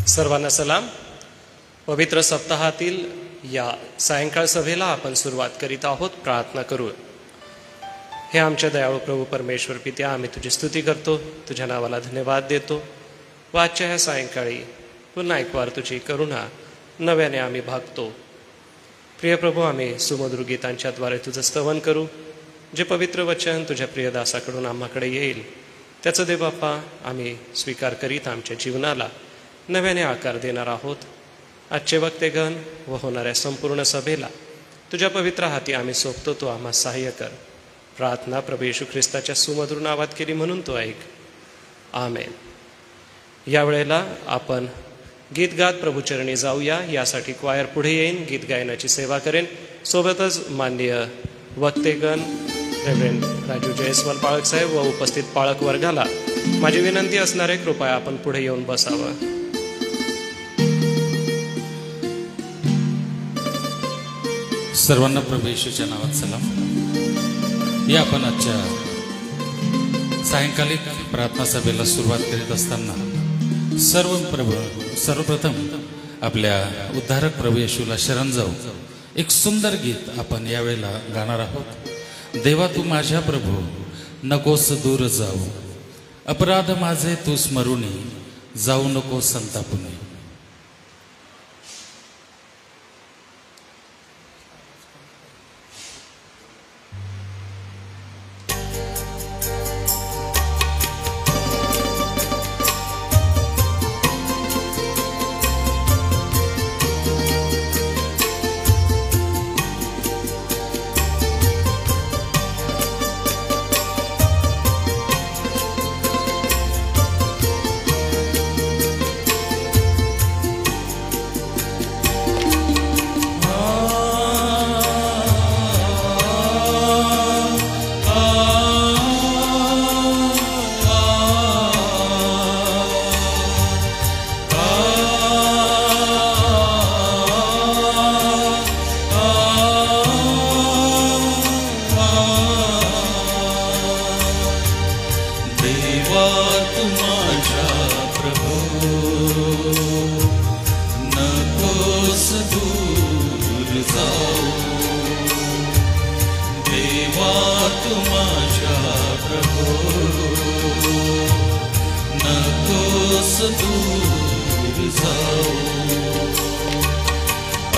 सर्वांना सलाम. पवित्र सप्ताहातील या सायंकाळ सभेला आपण सुरुवात करीत आहोत. प्रार्थना करू. हे आमच्या दयाळू प्रभू परमेश्वर पित्या, आम्ही तुझी स्तुती करतो, तुझ्या नावाला धन्यवाद देतो. व आजच्या ह्या सायंकाळी पुन्हा एक वार तुझी करुणा नव्याने आम्ही भागतो. प्रिय प्रभू, आम्ही सुमधुर गीतांच्याद्वारे तुझं स्तवन करू. जे पवित्र वचन तुझ्या प्रियदासाकडून आम्हाकडे येईल त्याचं देव बाप्पा आम्ही स्वीकार करीत आमच्या जीवनाला नव्याने आकार देणार आहोत. आजचे वक्तेगण व होणाऱ्या संपूर्ण सभेला तुझ्या पवित्र हाती आम्ही सोपतो. तो आम्हा सहाय्य कर. प्रार्थना प्रभू येशू ख्रिस्ताच्या सुमधुर नावात केली म्हणून तो ऐक. आमेन. यावेळेला आपण गीत गात प्रभूचरणी जाऊया. यासाठी क्वायर पुढे येईन, गीत गायनाची सेवा करेन. सोबतच माननीय वक्तेगण रेव्हरेंड राजू जयस्वाल पाळक साहेब व उपस्थित पाळक वर्गाला माझी विनंती असणार आहे, कृपया आपण पुढे येऊन बसावं. सर्वांना प्रभू येशूच्या नावात सलाम. या आपण आजच्या सायंकालिक प्रार्थना सभेला सुरुवात करीत असताना सर्वप्रथम आपल्या उद्धारक प्रभू येशूला शरण जाऊ. एक सुंदर गीत आपण यावेळेला गाणार आहोत. देवा तू माझ्या प्रभू नकोस दूर जाऊ, अपराध माझे तू स्मरुनी, जाऊ नको संतापुनी.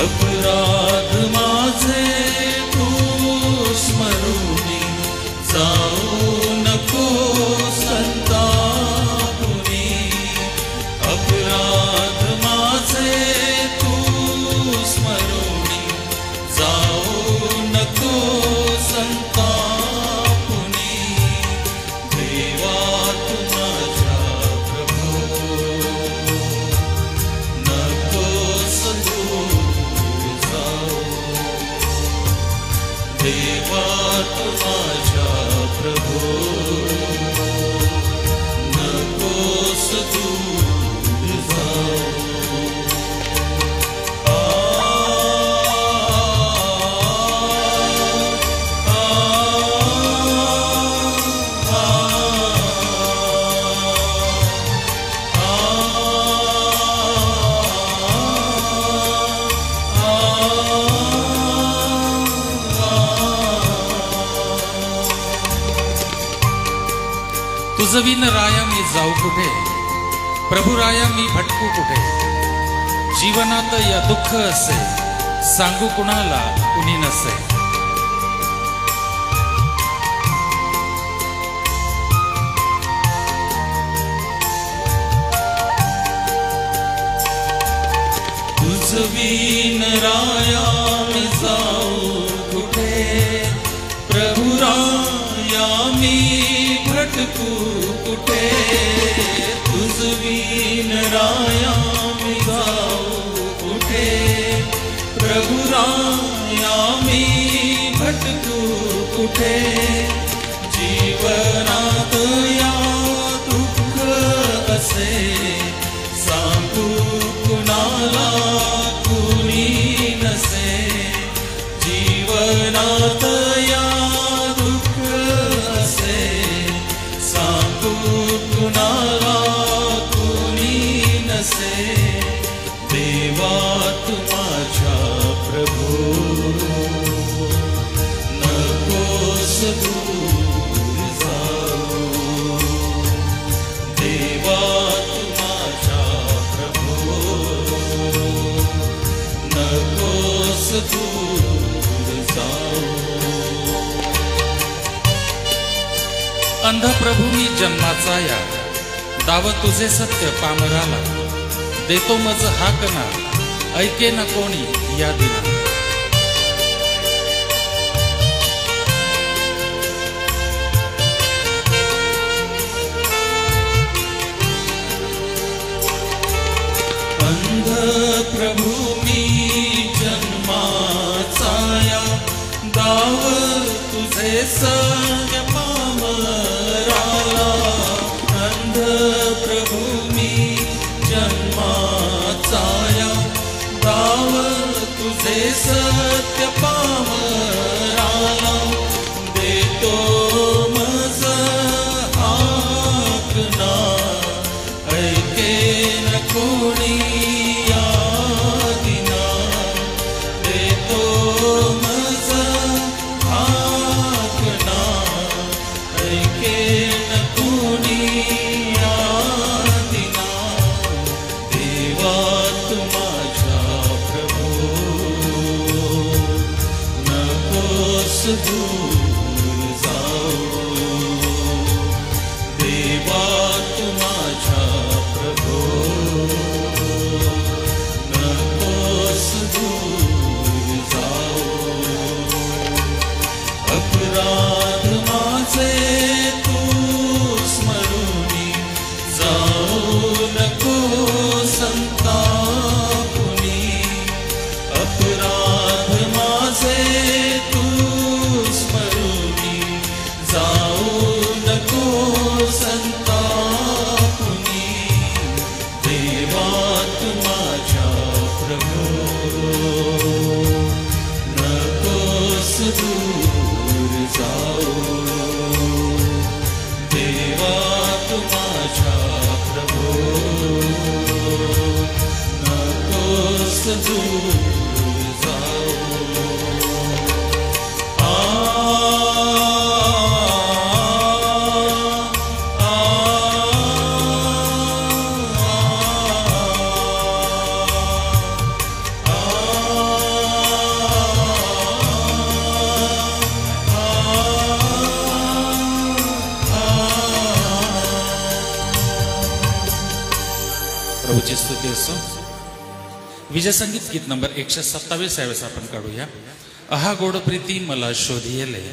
अपराध माझे तू स्मरुनी, जाऊ नको संतापुनी. अपराध माझे तू स्मरुनी, जाऊ नको संतापुनी. देवा तू माझ्या प्रभू नकोस दूर जाऊ. देवा तू माझ्या प्रभू नकोस दूर जाऊ. तुझ विन राया मी जाऊ कुठे, प्रभू राया मी भटकू कुठे. जीवनात या दुःख असे, सांगू कुणाला कुणी नसे. तुझ विन राया मी जाऊ कुठे, प्रभू राया मी भटकू कुठे. तुझ विन राया मी जाऊ कुठे, प्रभू राया मी भटकू कुठे. जीवनात या दुःख असे, सांगू कुणाला कुणी नसे. जीवनात या दुःख असे, सांगू कुणाला कुणी नसे. जन्माचा या, दाव तुझे सत्य पामराला, देतो मज हाकना, ऐके न कोणी या दिना. अंध प्रभू मी जन्माचा या, दाव तुझे सत्य पामराला. अंध प्रभू मी जन्माचा या, दाव तुझे सत्य पामराला. देतो मज हाकना, ऐके न कोणी या दिना. देतो मज हाकना, ऐके न कोणी या दिना. देवा तू माझ्या प्रभू, नकोस दूर जाऊ. देवा तू माझ्या प्रभू, नकोस दूर जाऊ. अपराध माझे तू स्मरुनी, जाऊ नको संतापुनी. अपराध माझे तू स्मरुनी, जाऊ नको संतापुनी. देवा तू माझ्या प्रभू, नकोस दूर जाऊ. देवा तू माझ्या प्रभू, नकोस दूर जाऊ. प्रभूची स्तुती असो. विजय संगीत गीत नंबर 127 यावेळेस आपण काढूया. अहा गोड प्रीती मला शोधियले,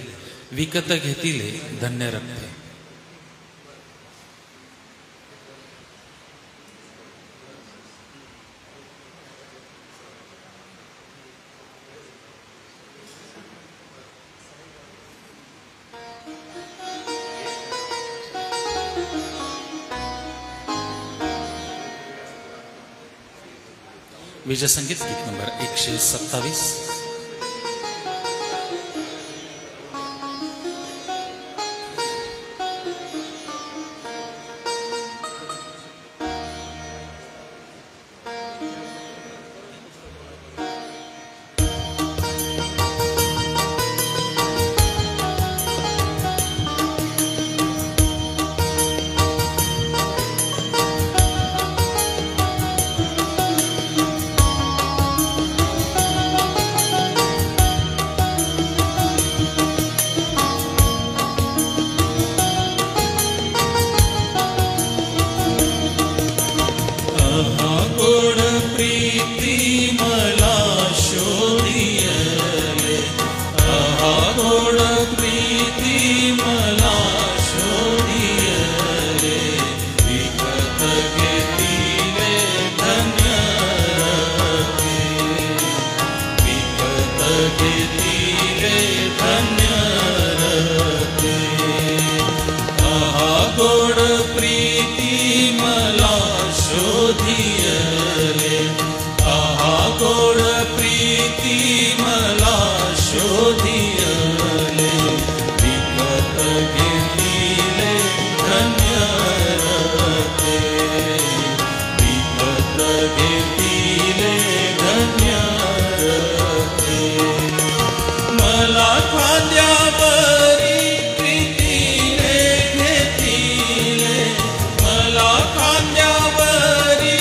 विकत घेतिले धन्य रक्त. विजय संगीत गीत नंबर 127. मला खांद्यावरी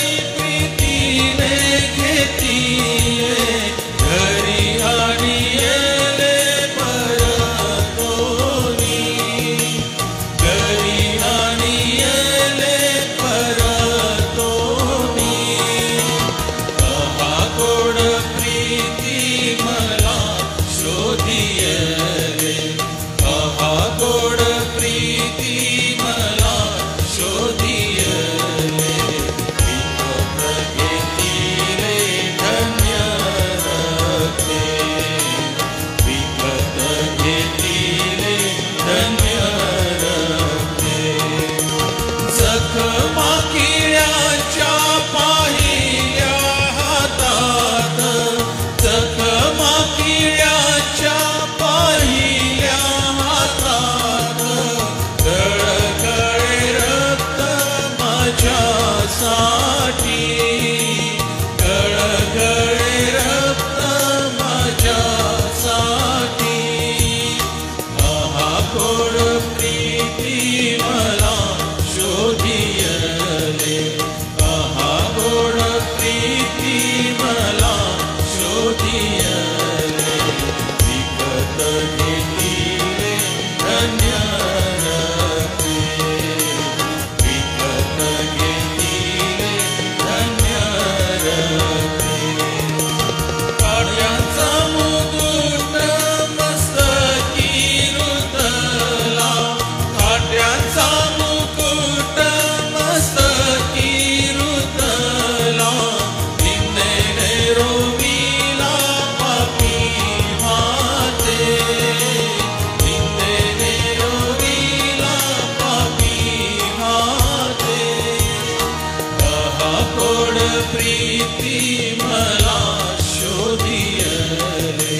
प्रीती मला शोधियले,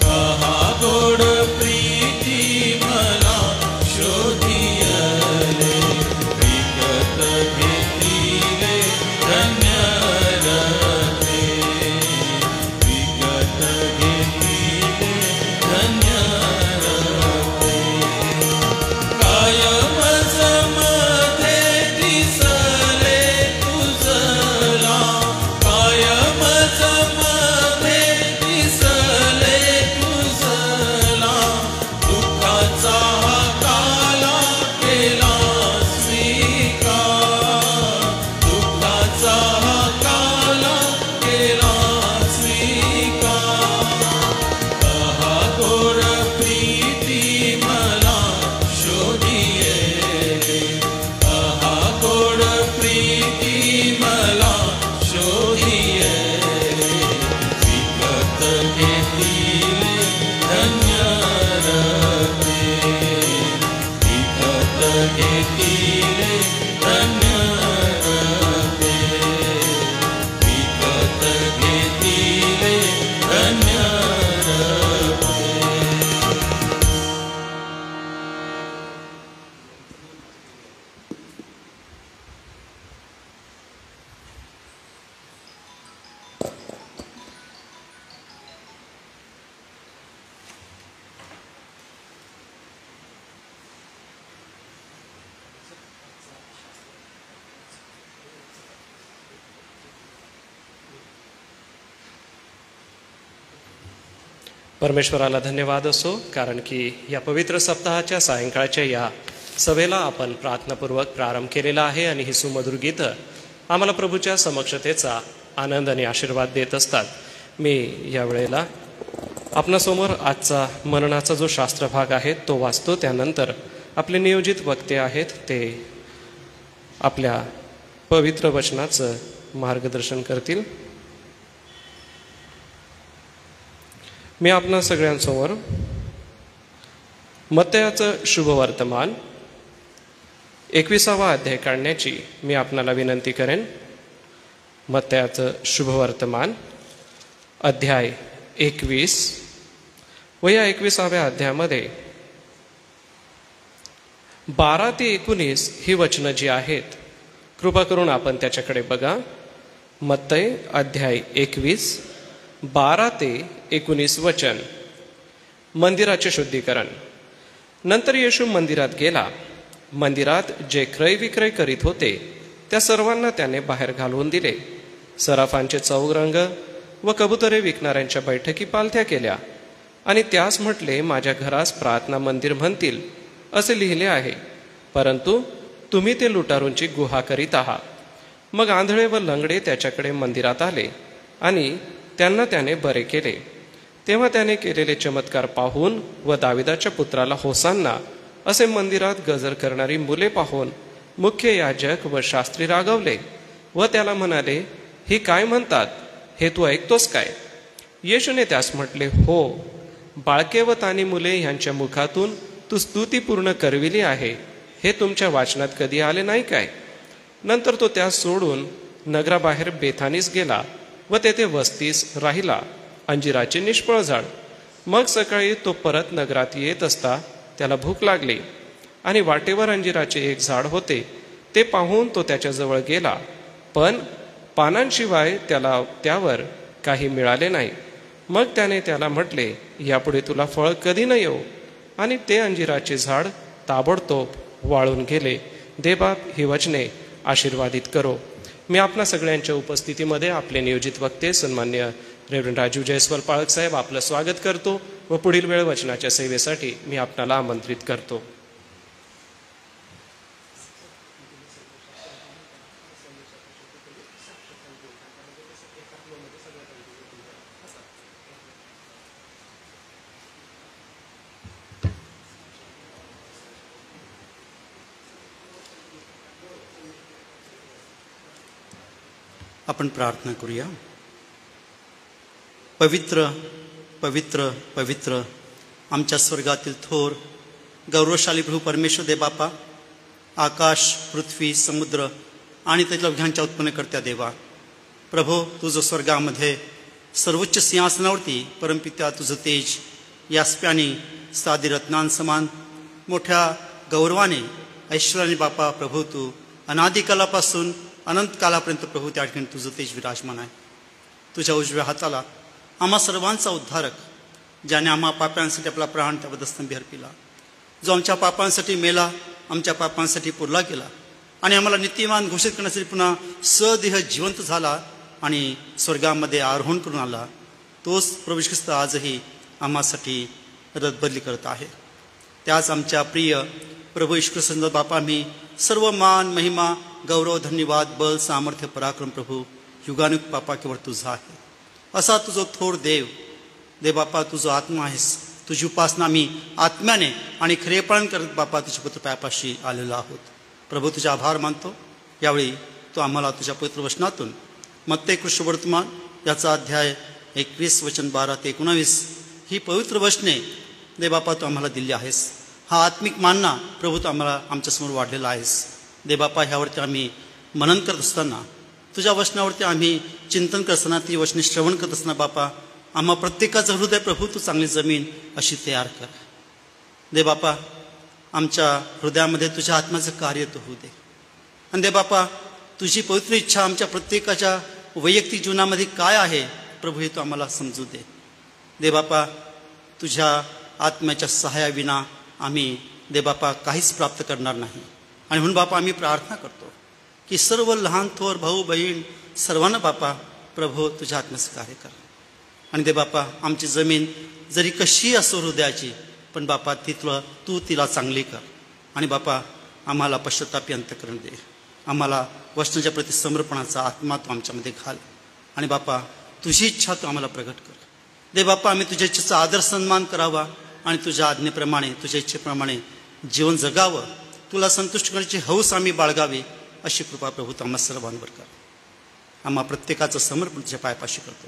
कहा गोड प्रीती मला शोधियले, विकत घेतले धन्य रते, विकत घेतले धन्य रते, कायम मध्ये दिसले तुझला, कायम मध्ये दिसले तुझला, दुःखाचा काला केला स्वीकार, दुःखाचा काला केला स्वीकार, कहा गोड प्रीती मला शोधियले, कहा गोड प्रीती मला शोधियले, विकत घेतले धन्य रते, विकत घेतले धन्य रते, विकत घेतले धन्य रते. परमेश्वराला धन्यवाद असो, कारण की या पवित्र सप्ताहाच्या सायंकाळच्या या सभेला आपण प्रार्थनापूर्वक प्रारंभ केलेला आहे आणि ही सुमधुर गीतं आम्हाला प्रभूच्या समक्षतेचा आनंद आणि आशीर्वाद देत असतात. मी या वेळेला आपणासमोर आजचा मननाचा जो शास्त्रभाग आहे तो वाचतो. त्यानंतर आपले नियोजित वक्ते आहेत ते आपल्या पवित्र वचनाचं मार्गदर्शन करतील. मी आपणा सगळ्यांसमोर मत्तयाचं शुभवर्तमान 21वा अध्याय काढण्याची मी आपणाला विनंती करेन. मत्तयाचं शुभवर्तमान अध्याय 21 व या 21व्या अध्यायामध्ये 12 ते 19 ही वचनं जी आहेत, कृपा करून आपण त्याच्याकडे बघा. मत्तय अध्याय 21 12 ते 19 वचन. मंदिराचे शुद्धीकरण. नंतर येशू मंदिरात गेला. मंदिरात जे क्रय विक्रय करीत होते त्या सर्वांना त्याने बाहेर घालवून दिले. सराफांचे चौरंग व कबुतरे विकणाऱ्यांच्या बैठकी पालथ्या केल्या आणि त्यास म्हटले, माझ्या घरास प्रार्थना मंदिर म्हणतील असे लिहिले आहे, परंतु तुम्ही ते लुटारूंची गुहा करीत आहात. मग आंधळे व लंगडे त्याच्याकडे मंदिरात आले आणि त्यांना त्याने बरे केले. तेव्हा त्याने केलेले चमत्कार पाहून व दाविदाच्या पुत्राला होसान्ना असे मंदिरात गजर करणारी मुले पाहून मुख्य याजक व शास्त्री रागवले व त्याला म्हणाले, ही काय म्हणतात, हे तू ऐकतोस काय? येशूने त्यास म्हटले, हो, बाळके व तानी मुले ह्यांच्या मुखातून तू स्तुती पूर्ण करविली आहे, हे तुमच्या वाचनात कधी आले नाही काय? नंतर तो त्यास सोडून नगराबाहेर बेथानीस गेला व तेथे वस्तीस राहिला. अंजिराचे निष्फळ झाड. मग सकाळी तो परत नगरात येत असता त्याला भूक लागली आणि वाटेवर अंजिराचे एक झाड होते. ते पाहून तो त्याच्याजवळ गेला, पण पानांशिवाय त्याला त्यावर काही मिळाले नाही. मग त्याने त्याला म्हटले, यापुढे तुला फळ कधी न येऊ. आणि ते अंजिराचे झाड ताबडतोब वाळून गेले. देवबाप ही वचने आशीर्वादित करो. मी आपणा सगळ्यांच्या उपस्थितीमध्ये आपले नियोजित वक्ते सन्मान्य रेव्हरंड राजीव जयस्वाल पाळक साहेब आपलं स्वागत करतो व पुढील वेळ वचनाच्या सेवेसाठी मी आपणाला आमंत्रित करतो. आपण प्रार्थना करूया. पवित्र पवित्र पवित्र आमच्या स्वर्गातील थोर गौरवशाली प्रभू परमेश्वर दे बापा, आकाश, पृथ्वी, समुद्र आणि त्याच्या अवघ्यांच्या उत्पन्नकर्त्या देवा, प्रभो, तू जो स्वर्गामध्ये सर्वोच्च सिंहासनावरती परमपित्या तुझं तेज यास्प्याने साधी रत्नांसमान मोठ्या गौरवाने ऐश्वर्याने बापा प्रभू, तू अनादिकालापासून अनंत कालापर्यंत प्रभू त्या ठिकाणी तुझं तेज विराजमान आहे. तुझ्या उजव्या हाताला आम्हा सर्वांचा उद्धारक, ज्याने आम्हा पापांसाठी आपला प्राण त्या वधस्तंभी अर्पिला, जो आमच्या पापांसाठी मेला, आमच्या पापांसाठी पुरला गेला आणि आम्हाला नित्यमान घोषित करण्यासाठी पुन्हा सदेह जिवंत झाला आणि स्वर्गामध्ये आरोहण करून आला, तोच प्रभू येशू ख्रिस्त आजही आम्हासाठी रदबदली करत आहे. त्याच आमच्या प्रिय प्रभू येशू ख्रिस्त बापा, आम्ही सर्व मान, महिमा, गौरव, धन्यवाद, बल, सामर्थ्य, पराक्रम प्रभू युगानुग बापा केवळ तुझा आहे. असा तुझं थोर देव बापा, तुझं आत्मा आहेस. तुझी उपासना आम्ही आत्म्याने आणि खरेपण करत बापा तुझ्या पुत्र पायापाशी आलेलो आहोत. प्रभू, तुझा आभार मानतो. यावेळी तू आम्हाला तुझ्या पवित्र वचनातून मत्ते कृष्ण वर्तमान याचा अध्याय 21 वचन 12 ते 19 ही पवित्र वचने बापा तू आम्हाला दिली आहेस. हा आत्मिक मानना प्रभू तू आम्हाला आमच्यासमोर वाढलेला आहेस. बापा, ह्यावरती आम्ही मनन करत असताना, तुझ्या वचनावरती आम्ही चिंतन करत असताना, ती वचने श्रवण करत असताना बापा, आम्हा प्रत्येकाचं हृदय प्रभू तू चांगली जमीन अशी तयार कर. बापा, आमच्या हृदयामध्ये तुझ्या आत्म्याचं कार्य तू होऊ दे. आणि बापा, तुझी पवित्र इच्छा आमच्या प्रत्येकाच्या वैयक्तिक जीवनामध्ये काय आहे प्रभू हे तू आम्हाला समजू दे. बापा, तुझ्या आत्म्याच्या सहाय्याविना आम्ही बापा काहीच प्राप्त करणार नाही. आणि म्हणून बापा आम्ही प्रार्थना करतो की सर्व लहान थोर भाऊ बहीण सर्वांना बापा प्रभू तुझ्या आत्म्याचं कार्य कर. आणि बापा, आमची जमीन जरी कशी असो हृदयाची, पण बापा तू तिला चांगली कर. आणि बापा, आम्हाला पश्चातापी अंतःकरण दे. आम्हाला वचनाच्या प्रति समर्पणाचा आत्मा तू आमच्यामध्ये घाल. आणि बापा, तुझी इच्छा तू आम्हाला प्रगट कर. बापा, आम्ही तुझ्या इच्छेचा आदर सन्मान करावा आणि तुझ्या आज्ञेप्रमाणे, तुझ्या इच्छेप्रमाणे जीवन जगावं. तुला संतुष्ट करण्याची हौस आम्ही बाळगावी अशी कृपा प्रभू तू आम्हा सर्वांवर कर. आम्हा प्रत्येकाचं समर्पण तुझ्या पायापाशी करतो.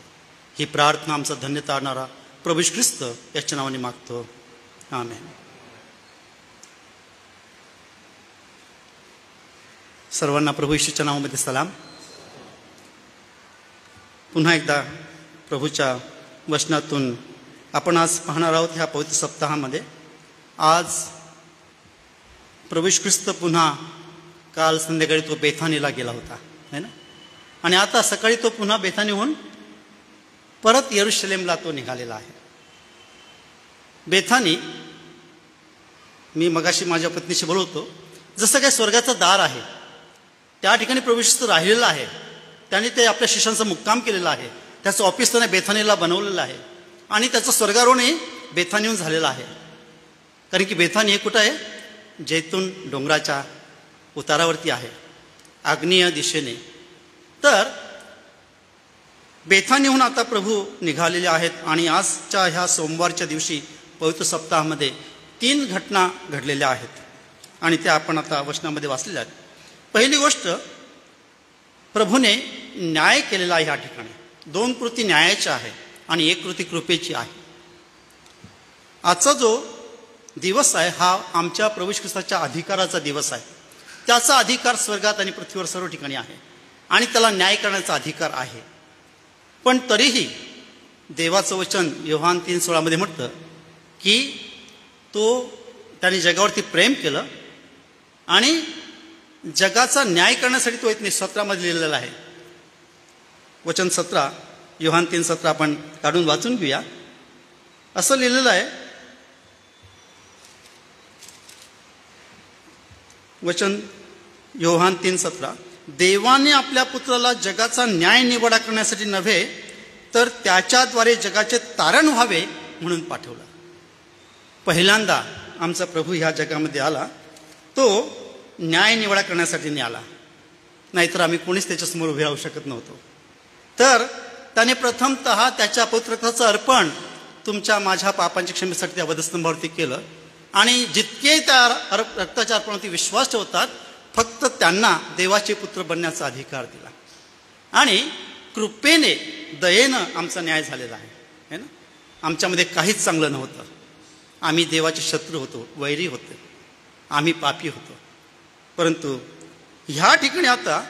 ही प्रार्थना आमचा धन्यता आणणारा प्रभू येशू ख्रिस्त याच्या नावाने मागतो. आमेन. सर्वांना प्रभू येशूच्या नावामध्ये सलाम. पुन्हा एकदा प्रभूच्या वचनातून आपण आज पाहणार आहोत. ह्या पवित्र सप्ताहामध्ये आज प्रभू येशू ख्रिस्त पुन्हा, काल संध्याकाळी तो बेथानीला गेला होता है ना, आणि आता सकाळी तो पुन्हा बेथानीहून परत यरूशलेमला तो निघालेला आहे. बेथानी, मी मगाशी माझ्या पत्नीशी बोलवतो, जसं काय स्वर्गाचं दार आहे त्या ठिकाणी प्रभू येशू ख्रिस्त राहिलेला आहे. त्याने ते आपल्या शिष्यांचा मुक्काम केलेला आहे. त्याचं ऑफिस त्याने बेथानीला बनवलेलं आहे आणि त्याचं स्वर्गारोहणही बेथानीहून झालेलं आहे. कारण की बेथानी हे कुठं आहे? जैतून डोंगराच्या उतारावरती आहे, आग्नेय दिशेने. तर बेथानीहून आता प्रभू निघालेले आहेत आणि आजच्या ह्या सोमवारच्या दिवशी पवित्र सप्ताहामध्ये 3 घटना घडलेल्या आहेत आणि त्या आपण आता वचनामध्ये वाचलेल्या आहेत. पहिली गोष्ट, प्रभूने न्याय केलेला आहे. ह्या ठिकाणी 2 कृती न्यायाच्या आहे आणि 1 कृती कृपेची आहे. आजचा जो दिवस आहे हा आमच्या प्रभू येशू ख्रिस्ताच्या अधिकाराचा दिवस आहे. त्याचा अधिकार स्वर्गात आणि पृथ्वीवर सर्व ठिकाणी आहे आणि त्याला न्याय करण्याचा अधिकार आहे. पण तरीही देवाचं वचन योहान 3:16 म्हटलं की त्याने जगावरती प्रेम केलं आणि जगाचा न्याय करण्यासाठी तो येत 17 लिहिलेला आहे. वचन 17, योहान 3:17 आपण काढून वाचून घेऊया. असं लिहिलेलं आहे, वचन योहान 3:17, देवाने आपल्या पुत्राला जगाचा न्याय निवडा करण्यासाठी नव्हे तर त्याच्याद्वारे जगाचे तारण व्हावे म्हणून पाठवला. पहिल्यांदा आमचा प्रभू ह्या जगामध्ये आला, तो न्याय निवडा करण्यासाठी आला, नाहीतर आम्ही कोणीच त्याच्यासमोर उभे राहू शकत नव्हतो. तर त्याने प्रथमतः त्याच्या पुत्रत्वाचं अर्पण तुमच्या माझ्या पापांच्या क्षमेसाठी त्या वधस्तंभावरती केलं आणि जितके त्या रक्ताच्या अर्पणावरती विश्वास ठेवतात फक्त त्यांना देवाचे पुत्र बनण्याचा अधिकार दिला. आणि कृपेने, दयेनं आमचा न्याय झालेला आहे ना. आमच्यामध्ये काहीच चांगलं नव्हतं. आम्ही देवाचे शत्रू होतो, वैरी होतो, आम्ही पापी होतो. परंतु ह्या ठिकाणी आता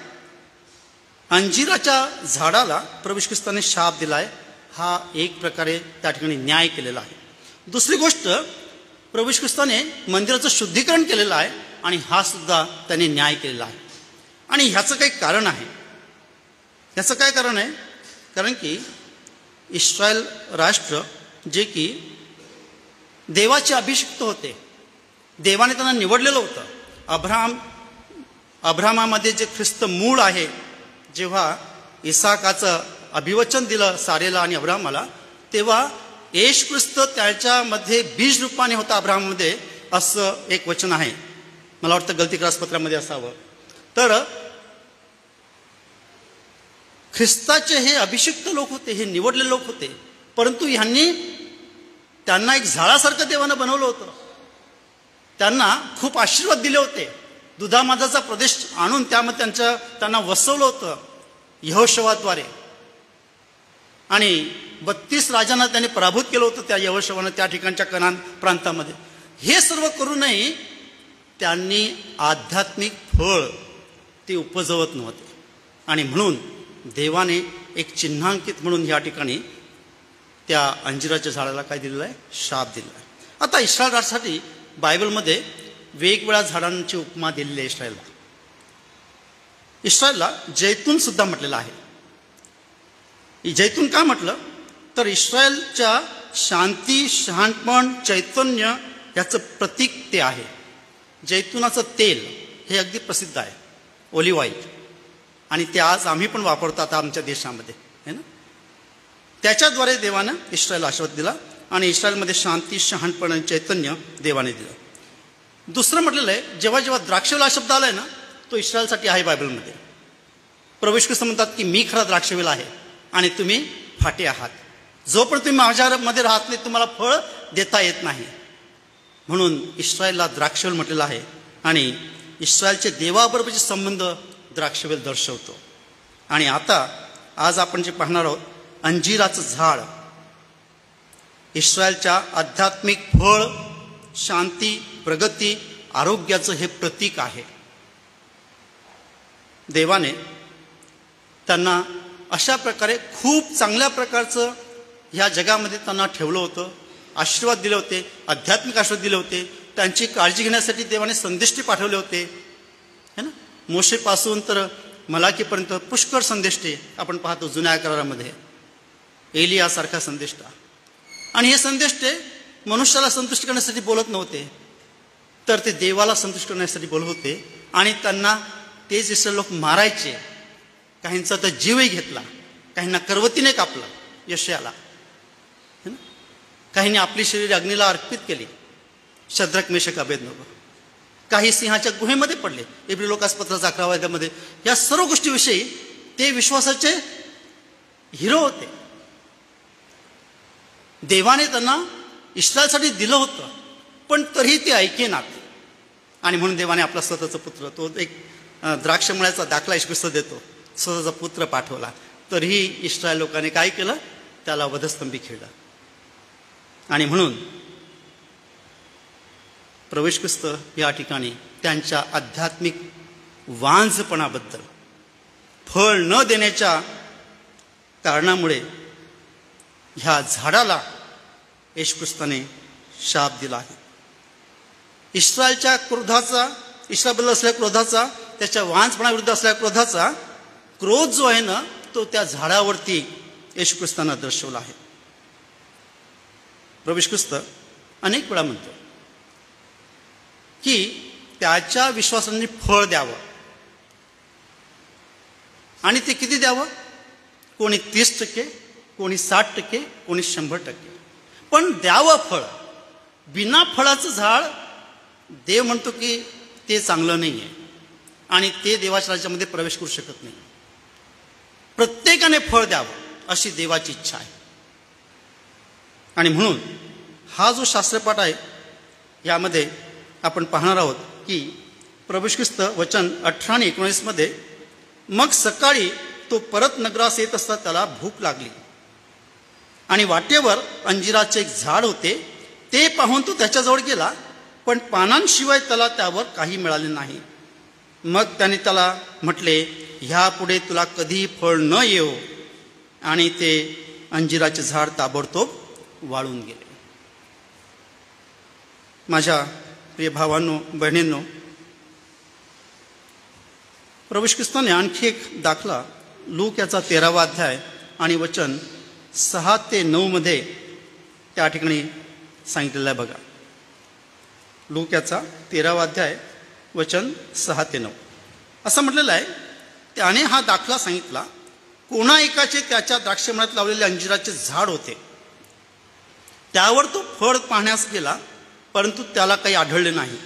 अंजिराच्या झाडाला प्रभू येशू ख्रिस्ताने शाप दिला आहे, हा एक प्रकारे त्या ठिकाणी न्याय केलेला आहे. दुसरी गोष्ट, प्रभू येशू ख्रिस्ताने मंदिराचं शुद्धीकरण केलेलं आहे आणि हा सुद्धा त्याने न्याय केलेला आहे. आणि ह्याचं काही कारण आहे. ह्याचं काय कारण आहे? कारण की इस्रायल राष्ट्र जे की देवाचे अभिषिक्त होते, देवाने त्यांना निवडलेलं होतं. अब्रामामध्ये जे ख्रिस्त मूळ आहे, जेव्हा इसाकाचं अभिवचन दिलं सारेला आणि अब्रामाला, तेव्हा येशू ख्रिस्त त्याच्यामध्ये बीज रूपाने होता अब्राहामध्ये, असं एक वचन आहे. मला वाटतं गलती क्रॉसपत्रामध्ये असावं. तर ख्रिस्ताचे हे अभिषिक्त लोक होते, हे निवडलेले लोक होते, परंतु ह्यांनी त्यांना एक झाडासारखं देवानं बनवलं होतं. त्यांना खूप आशीर्वाद दिले होते. दुधामादाचा प्रदेश आणून त्यामध्ये त्यांना वसवलं होतं यहोशवाद्वारे. आणि 32 राजांना त्यांनी पराभूत केलं होतं त्या यहोशवानं त्या ठिकाणच्या कनान प्रांतामध्ये. हे सर्व करूनही त्यांनी आध्यात्मिक फळ ते उपजवत नव्हते. आणि म्हणून देवाने एक चिन्हांकित म्हणून या ठिकाणी त्या अंजिराच्या झाडाला काय दिलेलं आहे? शाप दिलेला आहे. आता इस्रायल राष्ट्रासाठी बायबलमध्ये वेगवेगळ्या झाडांची उपमा दिलेली आहे. इस्रायलला जैतून सुद्धा म्हटलेलं आहे. जैतून का म्हटलं तर इस्रायलच्या शांती, शहाणपण, चैतन्य याचं प्रतीक ते आहे. जैतुनाचं तेल हे अगदी प्रसिद्ध आहे, ऑलिव्ह ऑइल, आणि ते आज आम्ही पण वापरतो आता आमच्या देशामध्ये, है ना. त्याच्याद्वारे देवानं इस्रायलला आशीर्वाद दिला आणि इस्रायलमध्ये शांती, शहाणपण आणि चैतन्य देवाने दिलं. दुसरं म्हटलेलं आहे, जेव्हा जेव्हा द्राक्षवेल हा शब्द आलाय ना, तो इस्रायलसाठी आहे बायबलमध्ये. प्रभू येशू ख्रिस्त म्हणतात की मी खरा द्राक्षवेल आहे आणि तुम्ही फाटे आहात. जोपर्यंत तुम्ही माझ्यामध्ये राहत नाही तुम्हाला फळ देता येत नाही. म्हणून इस्रायलला द्राक्षवेल म्हटलेलं आहे आणि इस्रायलचे देवाबरोबरचे संबंध द्राक्षवेल दर्शवतो. आणि आता आज आपण जे पाहणार आहोत, अंजिराचं झाड इस्रायलच्या आध्यात्मिक फळ, शांती, प्रगती, आरोग्याचं हे प्रतीक आहे. देवाने त्यांना अशा प्रकारे खूप चांगल्या प्रकारचं ह्या जगामध्ये त्यांना ठेवलं होतं, आशीर्वाद दिले होते, आध्यात्मिक आशीर्वाद दिले होते. त्यांची काळजी घेण्यासाठी देवाने संदेष्टे पाठवले होते, है ना. मोशेपासून तर मलाकीपर्यंत पुष्कळ संदेष्टे आपण पाहतो जुन्या करारामध्ये, एलियासारखा संदेष्टा. आणि हे संदेष्टे मनुष्याला संतुष्ट करण्यासाठी बोलत नव्हते, तर ते देवाला संतुष्ट करण्यासाठी बोलत होते. आणि त्यांना तेच इस्रायल लोक मारायचे. काहींचा तर जीवही घेतला, काहींना करवतीने कापला यशाला, काहींनी आपली शरीर अग्नीला अर्पित केली, शद्रक, मेशक, अबेदनगो. काही सिंहाच्या गुहेमध्ये पडले, इब्री लोकासपत्राच्या 11व्या अध्यायामध्ये. या सर्व गोष्टीविषयी ते विश्वासाचे हिरो होते. देवाने त्यांना इस्रायलसाठी दिलं होतं, पण तरीही ते ऐकेनात. आणि म्हणून देवाने आपला स्वतःचा पुत्र, तो एक द्राक्षमळ्याचा दाखला येशू ख्रिस्त देतो, स्वतःचा पुत्र पाठवला. तरीही इस्रायल लोकांनी काय केलं? त्याला वधस्तंभी खेळला. आणि म्हणून प्रभू येशू ख्रिस्त या ठिकाणी त्यांच्या आध्यात्मिक वांझपणाबद्दल, फळ न देण्याच्या कारणामुळे ह्या झाडाला येशू ख्रिस्ताने शाप दिला आहे. इस्रायलच्या क्रोधाचा, इस्रायलबद्दल असलेल्या क्रोधाचा, त्याच्या वांझपणाविरुद्ध असलेल्या क्रोधाचा क्रोध जो आहे ना, तो त्या झाडावरती येशू ख्रिस्तांना दर्शवला आहे. प्रभू येशू ख्रिस्त अनेक वेळा म्हणतो की त्याच्या विश्वासाने फळ द्यावं. आणि ते किती द्यावं? कोणी 30%, कोणी 60%, कोणी 100%, पण द्यावं फळ. बिना फळाचं झाड देव म्हणतो की ते चांगलं नाही आहे आणि ते देवाच्या राज्यामध्ये प्रवेश करू शकत नाही. प्रत्येकाने फळ द्यावं अशी देवाची इच्छा आहे. आणि म्हणून हा जो शास्त्रपाठ आहे यामध्ये आपण पाहणार आहोत की प्रभू येशू ख्रिस्त वचन 18 आणि 19 मध्ये, मग सकाळी तो परत नगरास येत असता त्याला भूक लागली आणि वाटेवर अंजिराचे एक झाड होते. ते पाहून तो त्याच्याजवळ गेला, पण पानांशिवाय त्याला त्यावर काही मिळाले नाही. मग त्याने त्याला म्हटले, ह्यापुढे तुला कधी फळ न येऊ. आणि ते अंजिराचे झाड ताबडतोब वाळून गेले. माझ्या प्रिय भावांनो, बहिणींनो, प्रभू येशू ख्रिस्ताने आणखी एक दाखला लूक याचा 13वा अध्याय आणि वचन 6 ते 9 मध्ये त्या ठिकाणी सांगितलेलं आहे. बघा, लूक याचा 13वा अध्याय वचन 6 ते 9 असं म्हटलेलं आहे. त्याने हा दाखला सांगितला. कोणा एकाचे त्याच्या द्राक्षमळ्यात लावलेले अंजिराचे झाड होते. त्यावर तो फळ पाहण्यास गेला, परंतु त्याला काही आढळले नाही.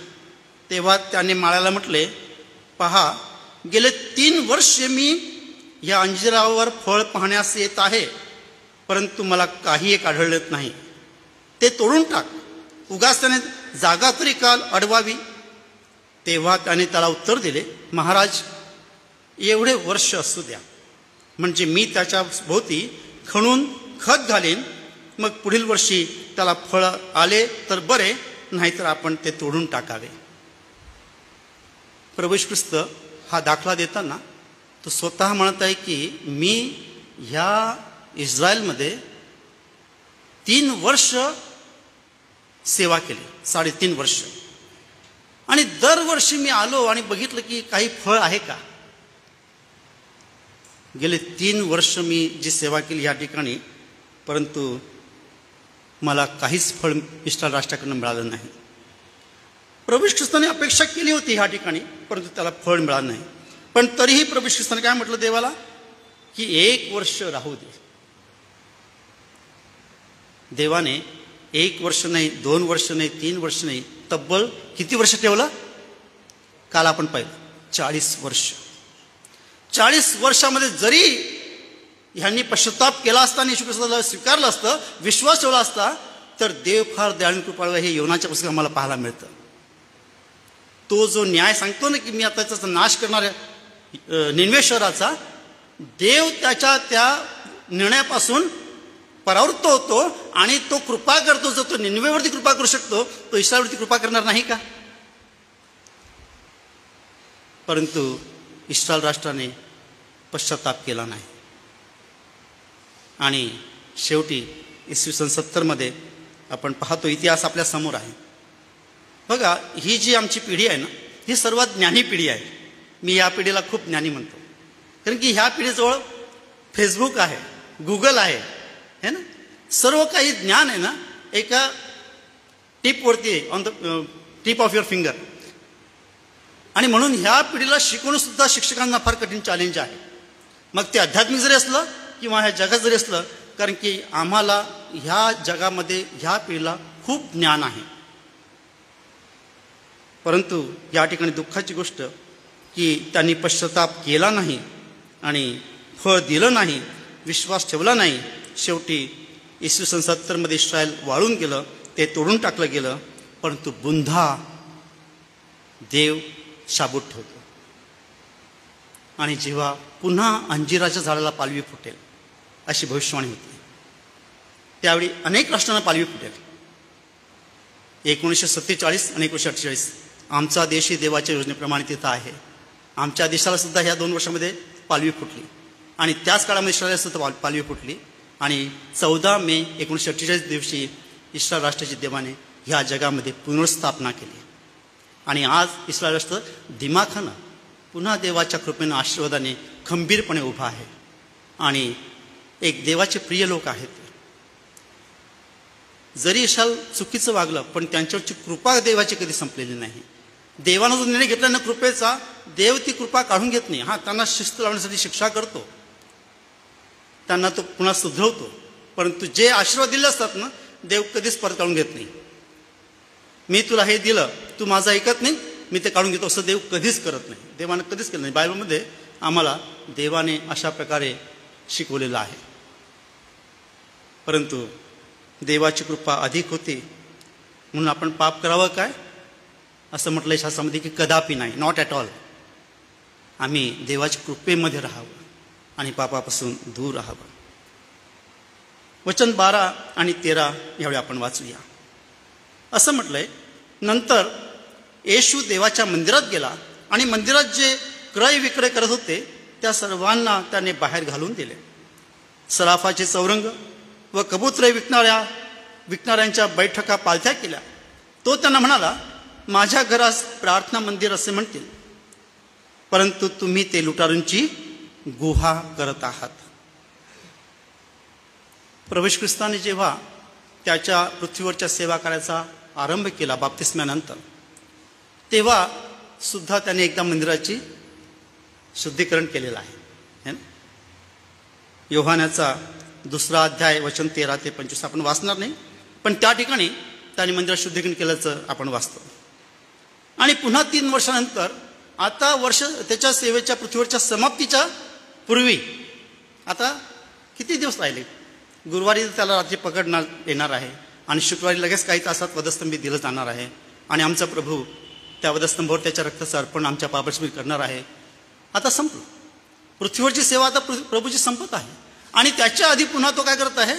तेव्हा त्याने माळ्याला म्हटले, पहा, गेले 3 वर्षे मी या अंजिरावर फळ पाहण्यास येत आहे, परंतु मला काही एक आढळत नाही. ते तोडून टाक, उगाच त्याने जागा तरी काल अडवावी. तेव्हा त्याने त्याला उत्तर दिले, महाराज, एवढे वर्ष असू द्या, म्हणजे मी त्याच्या भोवती खणून खत घालीन. मग पुढील वर्षी त्याला फळ आले तर बरे, नाहीतर आपण ते तोडून टाकावे. प्रभू येशू ख्रिस्त हा दाखला देताना तो स्वतः म्हणत आहे की मी ह्या इस्रायलमध्ये 3 वर्ष सेवा केली, 3.5 वर्ष. आणि दरवर्षी मी आलो आणि बघितलं की काही फळ आहे का. गेले 3 वर्ष मी जी सेवा केली या ठिकाणी, परंतु मला काहीच फळ इस्रायल राष्ट्राकडून मिळालं नाही. प्रभू येशू ख्रिस्ताने अपेक्षा केली होती ह्या ठिकाणी, परंतु त्याला फळ मिळालं नाही. पण तरीही प्रभू येशू ख्रिस्ताने काय म्हटलं देवाला की 1 वर्ष राहू दे. देवाने 1 वर्ष नाही, 2 वर्ष नाही, 3 वर्ष नाही, तब्बल किती वर्ष ठेवलं? काल आपण पाहिलं 40 वर्ष. 40 वर्षामध्ये जरी ह्यांनी पश्चाताप केला असता आणि येशू ख्रिस्ताला स्वीकारलं असतं, विश्वास ठेवला असता, तर देव फार दयाळू कृपाळू हे योनाच्या पुस्तकात आम्हाला पाहायला मिळतं. तो जो न्याय सांगतो ना की मी आता त्याचा नाश करणाऱ्या निनवे शहराचा, देव त्याच्या त्या निर्णयापासून परावृत्त होतो आणि तो कृपा करतो. जो तो निनवेवरती कृपा करू शकतो, तो इस्रायलवरती कृपा करणार नाही का? परंतु इस्रायल राष्ट्राने पश्चाताप केला नाही. आणि शेवटी इसवी सन 70 मध्ये आपण पाहतो, इतिहास आपल्या समोर आहे. बघा, ही जी आमची पिढी आहे ना, ही सर्वात ज्ञानी पिढी आहे. मी या पिढीला खूप ज्ञानी म्हणतो, कारण की ह्या पिढीजवळ फेसबुक आहे, गुगल आहे, है ना. सर्व काही ज्ञान आहे ना एका टिपवरती आहे, on the tip of your finger. आणि म्हणून ह्या पिढीला शिकवणं सुद्धा शिक्षकांना फार कठीण चॅलेंज आहे. मग ते आध्यात्मिक जरी असलं किंवा ह्या जगात जरी असलं, कारण की आम्हाला ह्या जगामध्ये ह्या पिढीला खूप ज्ञान आहे. परंतु या ठिकाणी दुःखाची गोष्ट की त्यांनी पश्चाताप केला नाही आणि फळ दिलं नाही, विश्वास ठेवला नाही. शेवटी इसवी सन 70 मध्ये इस्रायल वाळून गेलं, ते तोडून टाकलं गेलं. परंतु बुंधा देव शाबूत ठेवतो. आणि जेव्हा पुन्हा अंजिराच्या झाडाला पालवी फुटेल अशी भविष्यवाणी होती, त्यावेळी अनेक राष्ट्रांना पालवी फुटेल. 1947 आणि 1948 आमचा देशही देवाच्या योजनेप्रमाणे तिथं आहे. आमच्या देशाला सुद्धा ह्या 2 वर्षामध्ये पालवी फुटली आणि त्याच काळामध्ये इस्रायलला सुद्धा पालवी फुटली. आणि 14 मे 1948 दिवशी इस्रायल राष्ट्राची देवाने ह्या जगामध्ये पुनर्स्थापना केली. आणि आज इस्रायल राष्ट्र दिमाखानं पुन्हा देवाच्या कृपेनं आशीर्वादाने खंबीरपणे उभा आहे आणि एक देवाचे प्रिय लोक आहेत. जरी इस्रायल चुकीचं वागलं, पण त्यांच्यावरची कृपा देवाची कधी संपलेली नाही. देवानं जो निर्णय घेतला ना कृपेचा, देव ती कृपा काढून घेत नाही. त्यांना शिस्त लावण्यासाठी शिक्षा करतो, त्यांना तो पुन्हा सुधरवतो. परंतु जे आशीर्वाद दिले असतात ना, देव कधीच परत काढून घेत नाही. मी तुला हे दिलं, तू माझं ऐकत नाही, मी ते काढून घेतो, असं देव कधीच करत नाही. देवानं कधीच केलं नाही. बायबलमध्ये आम्हाला देवाने अशा प्रकारे शिकवलेलं आहे. परंतु देवाची कृपा अधिक होती म्हणून आपण पाप करावं काय असं म्हटलंय शास्त्रामध्ये की कदापि नाही, नॉट ॲट ऑल. आम्ही देवाच्या कृपेमध्ये राहावं आणि पापापासून दूर राहावं. वचन 12 आणि 13 यावेळी आपण वाचूया. असं म्हटलंय, नंतर येशू देवाच्या मंदिरात गेला आणि मंदिरात जे क्रय विक्रय करत होते त्या सर्वांना त्याने बाहेर घालून दिले. सराफाचे चौरंग व कबुतरे विकणाऱ्यांच्या बैठका पालथ्या केल्या. तो त्यांना म्हणाला, माझ्या घरास प्रार्थना मंदिर असे म्हणतील, परंतु तुम्ही ते लुटारूंची गुहा करत आहात. प्रभू येशू ख्रिस्ताने जेव्हा त्याच्या पृथ्वीवरच्या सेवा करायचा आरंभ केला बाप्तिस्म्यानंतर, तेव्हा सुद्धा त्याने एकदा मंदिराची शुद्धीकरण केलेलं आहे. योहानाचा 2 अध्याय वचन 13 ते 25 आपण वाचणार नाही, पण त्या ठिकाणी त्याने मंदिरात शुद्धीकरण केल्याचं आपण वाचतो. आणि पुन्हा 3 वर्षानंतर आता वर्ष त्याच्या सेवेच्या पृथ्वीवरच्या समाप्तीच्या पूर्वी आता किती दिवस राहिले, गुरुवारी त्याला रात्री पकडणार येणार आहे आणि शुक्रवारी लगेच काही तासात वधस्तंभी दिलं जाणार आहे. आणि आमचा प्रभू त्या वधस्तंभावर त्याच्या रक्ताचं अर्पण आमच्या पापास्मरण करणार आहे. आता संपलं, पृथ्वीवरची सेवा आता प्रभूची संपत आहे. आणि त्याच्या आधी पुन्हा तो काय करत आहे,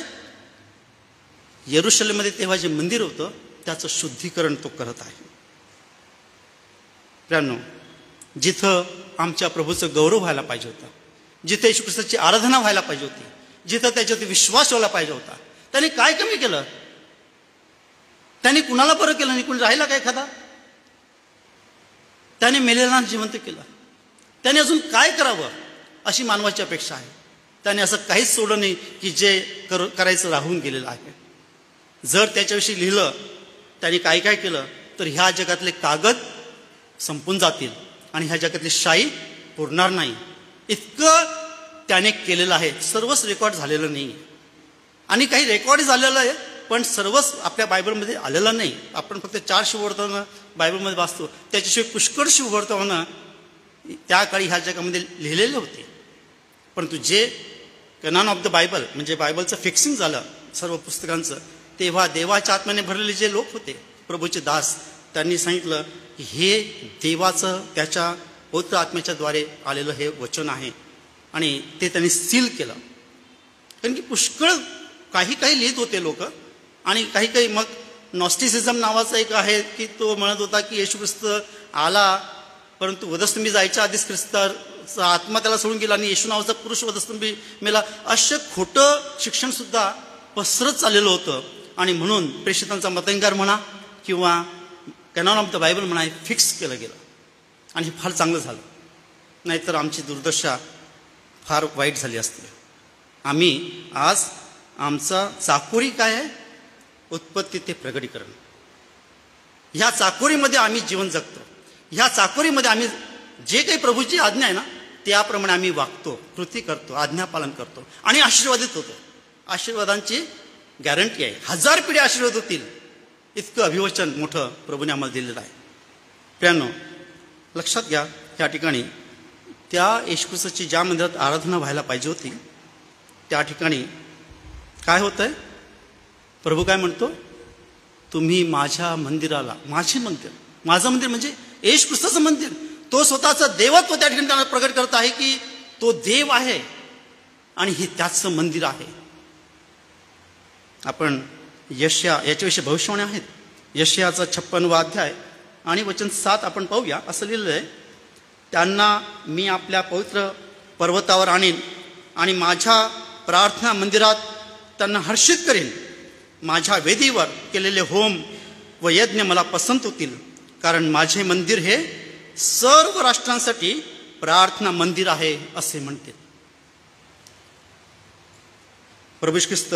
यरूशलेममध्ये तेव्हा जे मंदिर होतं त्याचं शुद्धीकरण तो करत आहे. प्रियांनो, जिथं आमच्या प्रभूचं गौरव व्हायला पाहिजे होता, जिथे येशू ख्रिस्ताची आराधना व्हायला पाहिजे होती, जिथं त्याच्यावरती विश्वास व्हायला पाहिजे होता, त्याने काय कमी केलं? त्याने कुणाला बरं केलं नाही? कुणी राहिला का एखादा? त्याने मेलेला जिवंत केलं. त्याने अजून काय करावं अशी मानवाची अपेक्षा आहे. त्याने असं काहीच सोडलं नाही की जे करायचं राहून गेलेलं आहे. जर त्याच्याविषयी लिहिलं त्याने काय काय केलं तर ह्या जगातले कागद संपून जातील आणि ह्या जगातली शाई पुरणार नाही. इतकं त्याने केलेलं आहे. सर्वच रेकॉर्ड झालेलं नाही आणि काही रेकॉर्ड झालेलं आहे, पण सर्वच आपल्या बायबलमध्ये आलेलं नाही. आपण फक्त 4 शुभवर्तमानं बायबलमध्ये वाचतो, त्याच्याशिवाय पुष्कळ शुभवर्तमानं त्या काळी ह्या जगामध्ये लिहिलेले होते. परंतु जे कॅनॉन ऑफ द बायबल म्हणजे बायबलचं फिक्सिंग झालं सर्व पुस्तकांचं, तेव्हा देवाच्या आत्म्याने भरलेले जे लोक होते, प्रभूचे दास, त्यांनी सांगितलं की हे देवाचं त्याच्या पवित्र आत्म्याच्या द्वारे आलेलं हे वचन आहे. आणि ते त्यांनी सील केलं. कारण की पुष्कळ काही लिहित होते लोक. आणि काही मग नॉस्टिसिझम नावाचा एक आहे की तो म्हणत होता की येशू ख्रिस्त आला, परंतु वधस्तंभी जायच्या आधीच ख्रिस्ताचा आत्मा त्याला सोडून गेला आणि येशू नावाचा पुरुष वधस्तंभी मेला, असं खोटं शिक्षणसुद्धा पसरत चाललेलं होतं. आणि म्हणून प्रेषितांचा मतंगार म्हणा किंवा कॅनॉन ऑफ द बायबल म्हणा हे फिक्स केलं गेलं. आणि हे फार चांगलं झालं, नाहीतर आमची दुर्दशा फार वाईट झाली असते. आम्ही आज आमचा चाकोरी काय आहे, उत्पत्ती ते प्रगटीकरण, ह्या चाकोरीमध्ये आम्ही जीवन जगतो. ह्या चाकोरीमध्ये आम्ही जे काही प्रभूची आज्ञा आहे ना त्याप्रमाणे आम्ही वागतो, कृती करतो, आज्ञापालन करतो आणि आशीर्वादित होतो. आशीर्वादांची गॅरंटी आहे. 1000 पिढ्या आशीर्वाद होतील इतकं अभिवचन मोठं प्रभूने आम्हाला दिलेलं आहे. प्रियांनो, लक्षात घ्या, त्या ठिकाणी त्या येशू ख्रिस्ताची ज्या मंदिरात आराधना व्हायला पाहिजे होती त्या ठिकाणी काय होतंय, प्रभू काय म्हणतो, तुम्ही माझ्या मंदिराला, माझं मंदिर म्हणजे येशू ख्रिस्ताचं मंदिर, तो स्वतःचं देवत्व त्या ठिकाणी त्यांना प्रगट करत आहे की तो देव आहे आणि हे त्याचं मंदिर आहे. आपण याच्याविषयी भविष्यवाणी आहेत. यशायाचा 56वा अध्याय आणि वचन 7 आपण पाहूया. असं लिहिलं आहे, त्यांना मी आपल्या पवित्र पर्वतावर आणीन आणि माझ्या प्रार्थना मंदिरात त्यांना हर्षित करेन. माझ्या वेदीवर केलेले होम व यज्ञ मला पसंत होतील, कारण माझे मंदिर हे सर्व राष्ट्रांसाठी प्रार्थना मंदिर आहे असे म्हणते. प्रभू येशू ख्रिस्त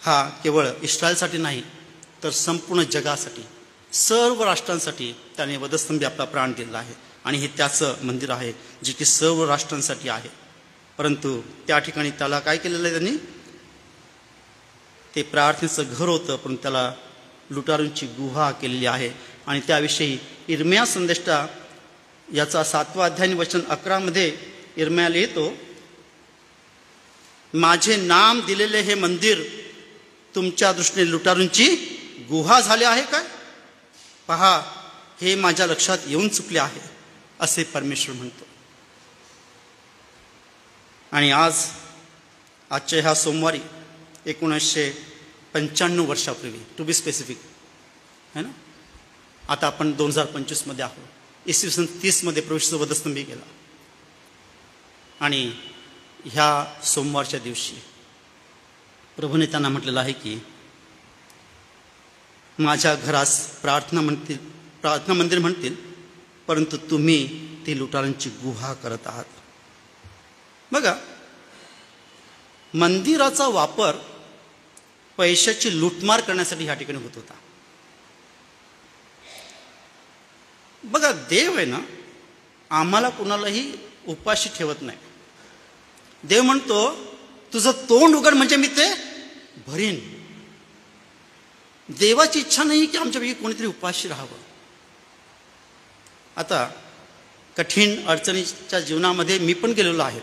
हा केवळ इस्रायलसाठी नाही तर संपूर्ण जगासाठी, सर्व राष्ट्रांसाठी त्याने वधस्तंभी आपला प्राण दिला आहे. आणि हे त्याचं मंदिर आहे जे की सर्व राष्ट्रांसाठी आहे. परंतु त्या ठिकाणी त्याला काय केलेलं आहे, त्यांनी ते प्रार्थनेचं घर होतं पण त्याला लुटारूंची गुहा केलेली आहे. आणि त्याविषयी इर्मिया संदेष्टा याचा 7वा अध्याय वचन 11 मध्ये इर्मिया लिहितो, माझे नाम दिलेले हे मंदिर तुमच्या दृष्टीने लुटारूंची गुहा झाले आहे काय? पहा, हे माझ्या लक्षात येऊन चुकले आहे असे परमेश्वर म्हणतो. आणि आजच्या ह्या सोमवारी 1995 वर्षापूर्वी, टू बी स्पेसिफिक है ना, आता आपण 2025 मध्ये आहोत. इसवी सन 30 मध्ये प्रभू येशूचा वधस्तंभी केला. आणि ह्या सोमवारच्या दिवशी प्रभूने त्यांना म्हटलेलं आहे की माझ्या घरास प्रार्थना मंदिर म्हणतील, परंतु तुम्ही ती लुटारांची गुहा करत आहात. बघा, मंदिराचा वापर पैशाची लूटमार करण्यासाठी ह्या ठिकाणी होत होता. बघा, देव आहे ना, आम्हाला कुणालाही उपाशी ठेवत नाही. देव म्हणतो तुझं तोंड उघड म्हणजे मी ते भरीन. देवाची इच्छा नाही की आमच्यापैकी कोणीतरी उपाशी राहावं. आता कठीण अडचणीच्या जीवनामध्ये मी पण गेलेलो आहे.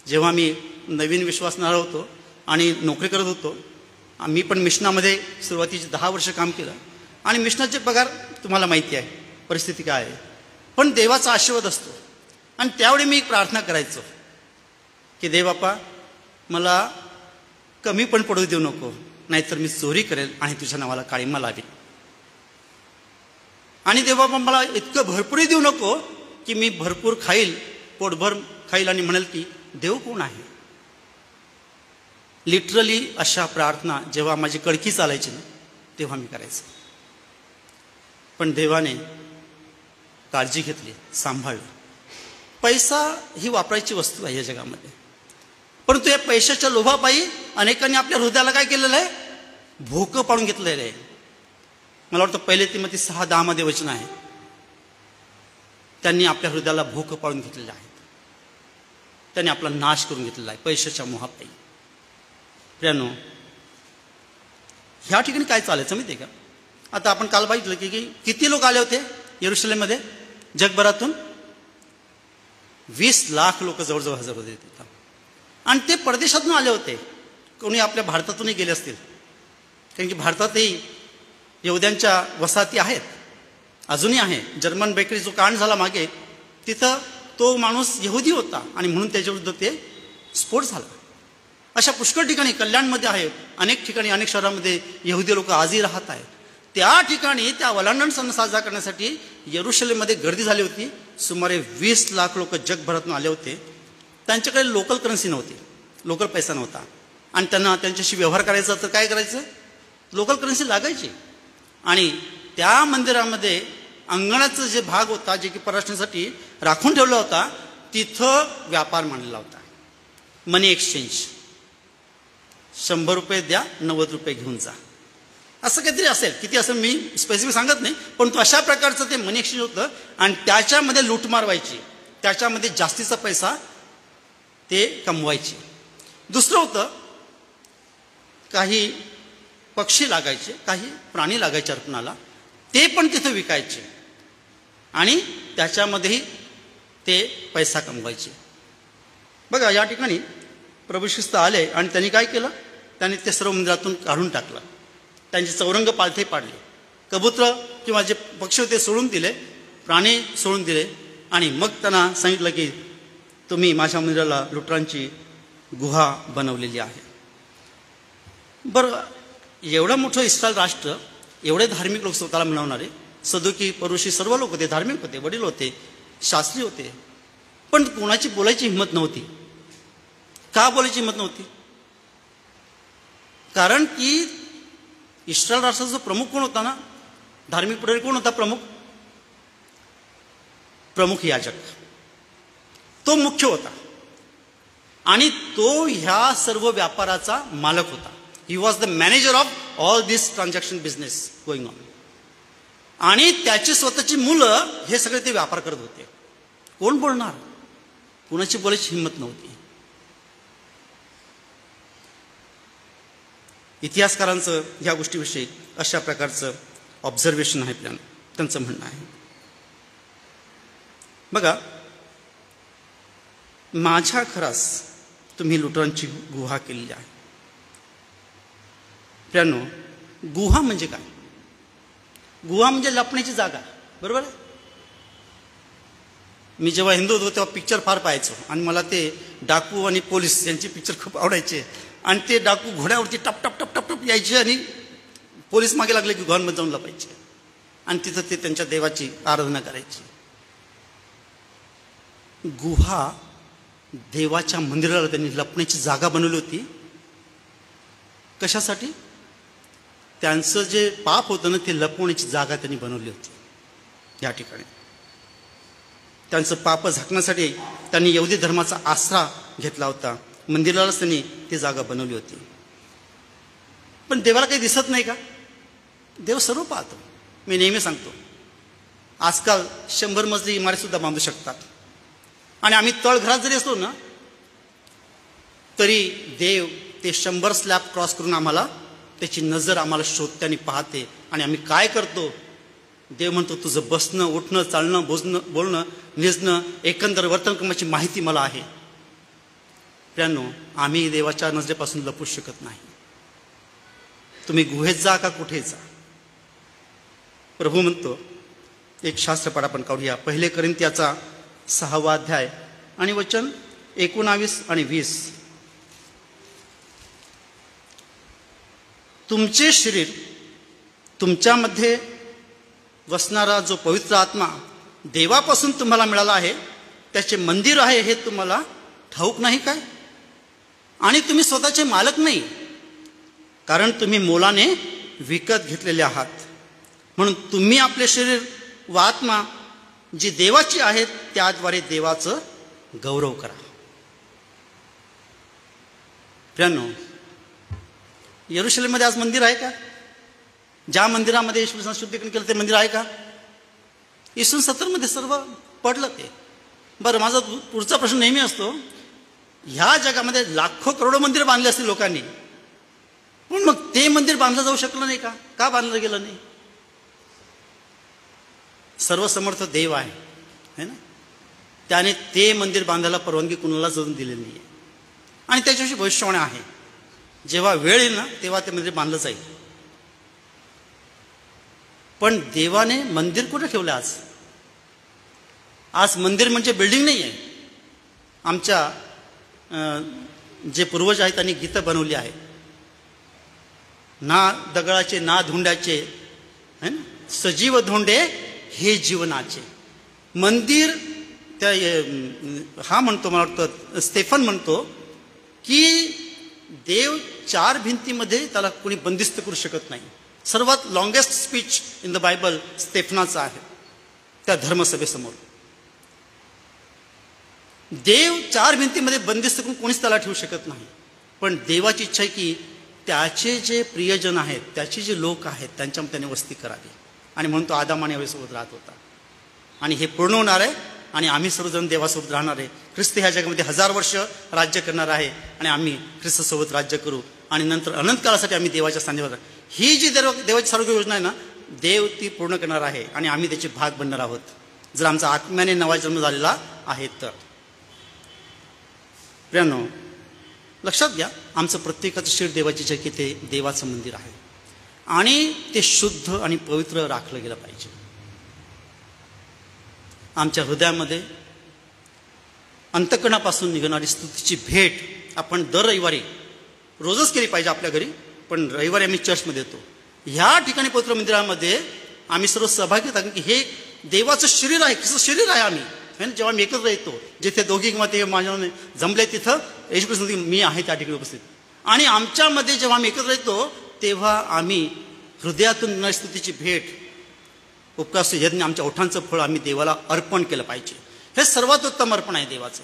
जेव्हा मी नवीन विश्वासणारा होतो आणि नोकरी करत होतो, मी पण मिशनामध्ये सुरुवातीचे 10 वर्ष काम केलं. आणि मिशनाचे पगार तुम्हाला माहिती आहे परिस्थिती काय आहे, पण देवाचा आशीर्वाद असतो. आणि त्यावेळी मी एक प्रार्थना करायचो की देव बापा, मला कमी पण पडू देऊ नको, नाहीतर मी चोरी करेल आणि तुझ्या नावाला काळिमा लावेल. आणि देव बापा, मला इतकं भरपूरही देऊ नको की मी भरपूर खाईल, पोटभर खाईल आणि म्हणेल की देव कोण आहे. लिटरली अशा प्रार्थना जेव्हा माझी कडकी चालायची ना, तेव्हा मी करायचो. पण देवाने काळजी घेतली, सांभाळलं. पैसा ही वापरायची वस्तू आहे या जगामध्ये, परंतु या पैशाच्या लोभापायी अनेकांनी आपल्या हृदयाला काय केलेलं आहे, भोकं पाडून घेतलेलं आहे. मला वाटतं 1 तिमोथी 6:10 मध्ये वचन आहे, त्यांनी आपल्या हृदयाला भोकं पाडून घेतलेले आहेत. त्यांनी आपला नाश करून घेतलेला आहे पैशाच्या मोहापायी. प्रियानो, ह्या ठिकाणी काय चालायचं माहिती आहे का? आता आपण काल बघितलं की किती लोक आले होते येरुशलेममध्ये जगभरातून. 20 लाख लोक जवळजवळ हजर होते तिथं. आणि ते परदेशातून आले होते, कोणी आपल्या भारतातूनही गेले असतील, कारण की भारतातही यहुद्यांच्या वसाहती आहेत, अजूनही आहे. जर्मन बेकरी जो कांड झाला मागे, तिथं तो माणूस यहुदी होता आणि म्हणून त्याच्याविरुद्ध ते स्फोट झाला. अशा पुष्कळ ठिकाणी कल्याणमध्ये आहे, अनेक ठिकाणी, अनेक शहरामध्ये यहुदी लोक आजही राहत आहेत. त्या ठिकाणी त्या वलांडण सण साजरा करण्यासाठी येरुशलेममध्ये गर्दी झाली होती. सुमारे 20 लाख लोक जगभरातून आले होते. त्यांच्याकडे लोकल करन्सी नव्हती, लोकल पैसा नव्हता, आणि त्यांना त्यांच्याशी व्यवहार करायचा तर काय करायचं, लोकल करन्सी लागायची. आणि त्या मंदिरामध्ये अंगणाचा जे भाग होता, जे की पर्यटनासाठी राखून ठेवला होता, तिथं व्यापार मांडलेला होता, मनी एक्सचेंज. 100 रुपये द्या, 90 रुपये घेऊन जा, असं काहीतरी असेल. किती असेल मी स्पेसिफिक सांगत नाही, पण तो अशा प्रकारचं ते मनी एक्सचेंज होतं. आणि त्याच्यामध्ये लूटमार व्हायची, त्याच्यामध्ये जास्तीचा पैसा ते कमवायचे. दुसरं होतं, काही पक्षी लागायचे, काही प्राणी लागायचे अर्पणाला, ते पण तिथं विकायचे आणि त्याच्यामध्येही ते पैसा कमवायचे. बघा, या ठिकाणी प्रभू ख्रिस्त आले आणि त्यांनी काय केलं, त्यांनी ते सर्व मंदिरातून काढून टाकलं. त्यांचे चौरंग पालथे पाडले, कबूतर किंवा जे पक्षी होते सोडून दिले, प्राणी सोडून दिले. आणि मग त्यांना सांगितलं की तुम्ही माझ्या मंदिराला लुटारांची गुहा बनवलेली आहे. बरं, एवढं मोठं इस्रायल राष्ट्र, एवढे धार्मिक लोक स्वतःला म्हणवणारे, सदुकी परुषी सर्व लोक होते, धार्मिक होते, वडील होते, शास्त्री होते, पण कोणाची बोलायची हिंमत नव्हती. का बोलायची हिंमत नव्हती? कारण की इस्रायल राष्ट्राचा जो प्रमुख कोण होता ना, धार्मिक पुढारी कोण होता प्रमुख? प्रमुख याजक, तो मुख्य होता आणि तो ह्या सर्व व्यापाराचा मालक होता. He was the manager of all this transaction business going on. आणि त्याची स्वतःची मुलं हे सगळे ते व्यापार करत होते. कोण बोलणार? कुणाची बोलायची हिंमत नव्हती. इतिहासकारांचं ह्या गोष्टीविषयी अशा प्रकारचं ऑब्झर्वेशन आहे, त्यांचं म्हणणं आहे. बघा, माझ्या घरास तुम्ही लुटारांची गुहा केलेली आहे. प्रियानो, गुहा म्हणजे काय? गुहा म्हणजे लपण्याची जागा, बरोबर आहे. मी जेव्हा हिंदू होतो तेव्हा पिक्चर फार पाहायचो आणि मला ते डाकू आणि पोलीस यांची पिक्चर खूप आवडायचे. आणि ते डाकू घोड्यावरती टप टप टप टप टप यायचे आणि पोलीस मागे लागले की गुहांमध्ये जाऊन लपायचे आणि तिथं ते त्यांच्या देवाची आराधना करायची. गुहा देवाच्या मंदिराला त्यांनी लपण्याची जागा बनवली होती. कशासाठी? त्यांचं जे पाप होतं ना, ते लपवण्याची जागा त्यांनी बनवली होती. या ठिकाणी त्यांचं पाप झाकण्यासाठी त्यांनी यहुदी धर्माचा आसरा घेतला होता. मंदिरालाच त्यांनी ती जागा बनवली होती. पण देवाला काही दिसत नाही का? देव सर्व पाहतो. मी नेहमी सांगतो, आजकाल 100 मजली इमारत सुद्धा बांधू शकतात. आणि आम्ही तळघरात जरी असलो ना, तरी देव ते 100 स्लॅब क्रॉस करून आम्हाला त्याची नजर आम्हाला शोधते आणि पाहते. आणि आम्ही काय करतो? देव म्हणतो, तुझं बसणं, उठणं, चालणं, बोलणं, निजणं, एकंदर वर्तनक्रमाची माहिती मला आहे. प्रियांनो, आम्ही देवाच्या नजरेपासून लपू शकत नाही. तुम्ही गुहेत जा का कुठे जा. प्रभू म्हणतो, एक शास्त्रपाठ आपण काढूया. 1 कोरिंथियाचा 6वा अध्याय आणि वचन 19 आणि 20. तुमचे शरीर, तुमच्यामध्ये वसणारा जो पवित्र आत्मा देवापासून तुम्हाला मिळाला आहे, त्याचे मंदिर आहे हे तुम्हाला ठाऊक नाही काय? आणि तुम्ही स्वतःचे मालक नाही, कारण तुम्ही मोलाने विकत घेतलेले आहात. म्हणून तुम्ही आपले शरीर व आत्मा जी देवाची आहेत त्याद्वारे देवाचं गौरव करा. प्रियांनो, यरूशलेममध्ये आज मंदिर आहे का? ज्या मंदिरामध्ये येशूचं शुद्धीकरण केलं ते मंदिर आहे का? इसवी 70 सर्व पडलं ते. बरं, माझा पुढचा प्रश्न नेहमी असतो, ह्या जगामध्ये लाखो करोडो मंदिर बांधले असतील लोकांनी, पण मग ते मंदिर बांधलं जाऊ शकलं नाही का? का बांधलं गेलं नाही? सर्वसमर्थ देव आहे है ना, त्याने ते मंदिर बांधायला परवानगी कुणाला जाऊन दिलेली नाही. आणि त्याच्याविषयी भविष्यवाणी आहे, जेव्हा वेळ येईल ना तेव्हा ते मंदिर बांधलं जाईल. पण देवाने मंदिर कुठे ठेवलं? आज मंदिर म्हणजे बिल्डिंग नाही आहे. आमच्या जे पूर्वज आहेत त्यांनी गीतं बनवली आहे, ना दगडाचे ना धोंड्याचे है ना, सजीव धोंडे हे जीवनाचे. मंदिर त्या हा म्हणतो, मला वाटतं स्टेफन म्हणतो की देव 4 भिंतीमध्ये त्याला कोणी बंदिस्त करू शकत नाही. सर्वात longest speech in the Bible स्टेफनाचा आहे त्या धर्मसभेसमोर. देव 4 भिंतीमध्ये बंदिस्त करून कोणीच त्याला ठेवू शकत नाही. पण देवाची इच्छा आहे की त्याचे जे प्रियजन आहेत, त्याचे जे लोक आहेत, त्यांच्यामध्ये त्याने वस्ती करावी. आणि म्हणून तो आदाम आणि हव्वासोबत राहत होता. आणि हे पूर्ण होणार आहे आणि आम्ही सर्वजण देवासोबत राहणार आहे. ख्रिस्त ह्या जगामध्ये 1000 वर्ष राज्य करणार आहे आणि आम्ही ख्रिस्तासोबत राज्य करू आणि नंतर अनंत काळासाठी आम्ही देवाच्या स्थानावर. ही जी देवाची सर्व योजना आहे ना, देव ती पूर्ण करणार आहे आणि आम्ही त्याचे भाग बनणार आहोत, जर आमचा आत्म्याने नवा जन्म झालेला आहे तर. प्रियांनो, लक्षात घ्या, आमचं प्रत्येकाचं शरीर देवाची इच्छा की ते देवाचं मंदिर आहे आणि ते शुद्ध आणि पवित्र राखलं गेलं पाहिजे. आमच्या हृदयामध्ये अंतःकरणापासून निघणारी स्तुतीची भेट आपण दर रविवारी रोजच केली पाहिजे आपल्या घरी, पण रविवारी आम्ही चर्चमध्ये येतो. ह्या ठिकाणी पवित्र मंदिरामध्ये आम्ही सर्व सहभागी होतात की हे देवाचं शरीर आहे, कसं शरीर आहे. आम्ही जेव्हा आम्ही एकत्र येतो, जिथे दोघी किंवा ते माझ्या जमले तिथं येशू ख्रिस्त मी आहे त्या ठिकाणी उपस्थित. आणि आमच्यामध्ये जेव्हा आम्ही एकत्र येतो तेव्हा आम्ही हृदयातून स्तुतीची भेट, उपकास यज्ञ, आमच्या ओठांचं फळ आम्ही देवाला अर्पण केलं पाहिजे. हे सर्वात उत्तम अर्पण आहे देवाचं.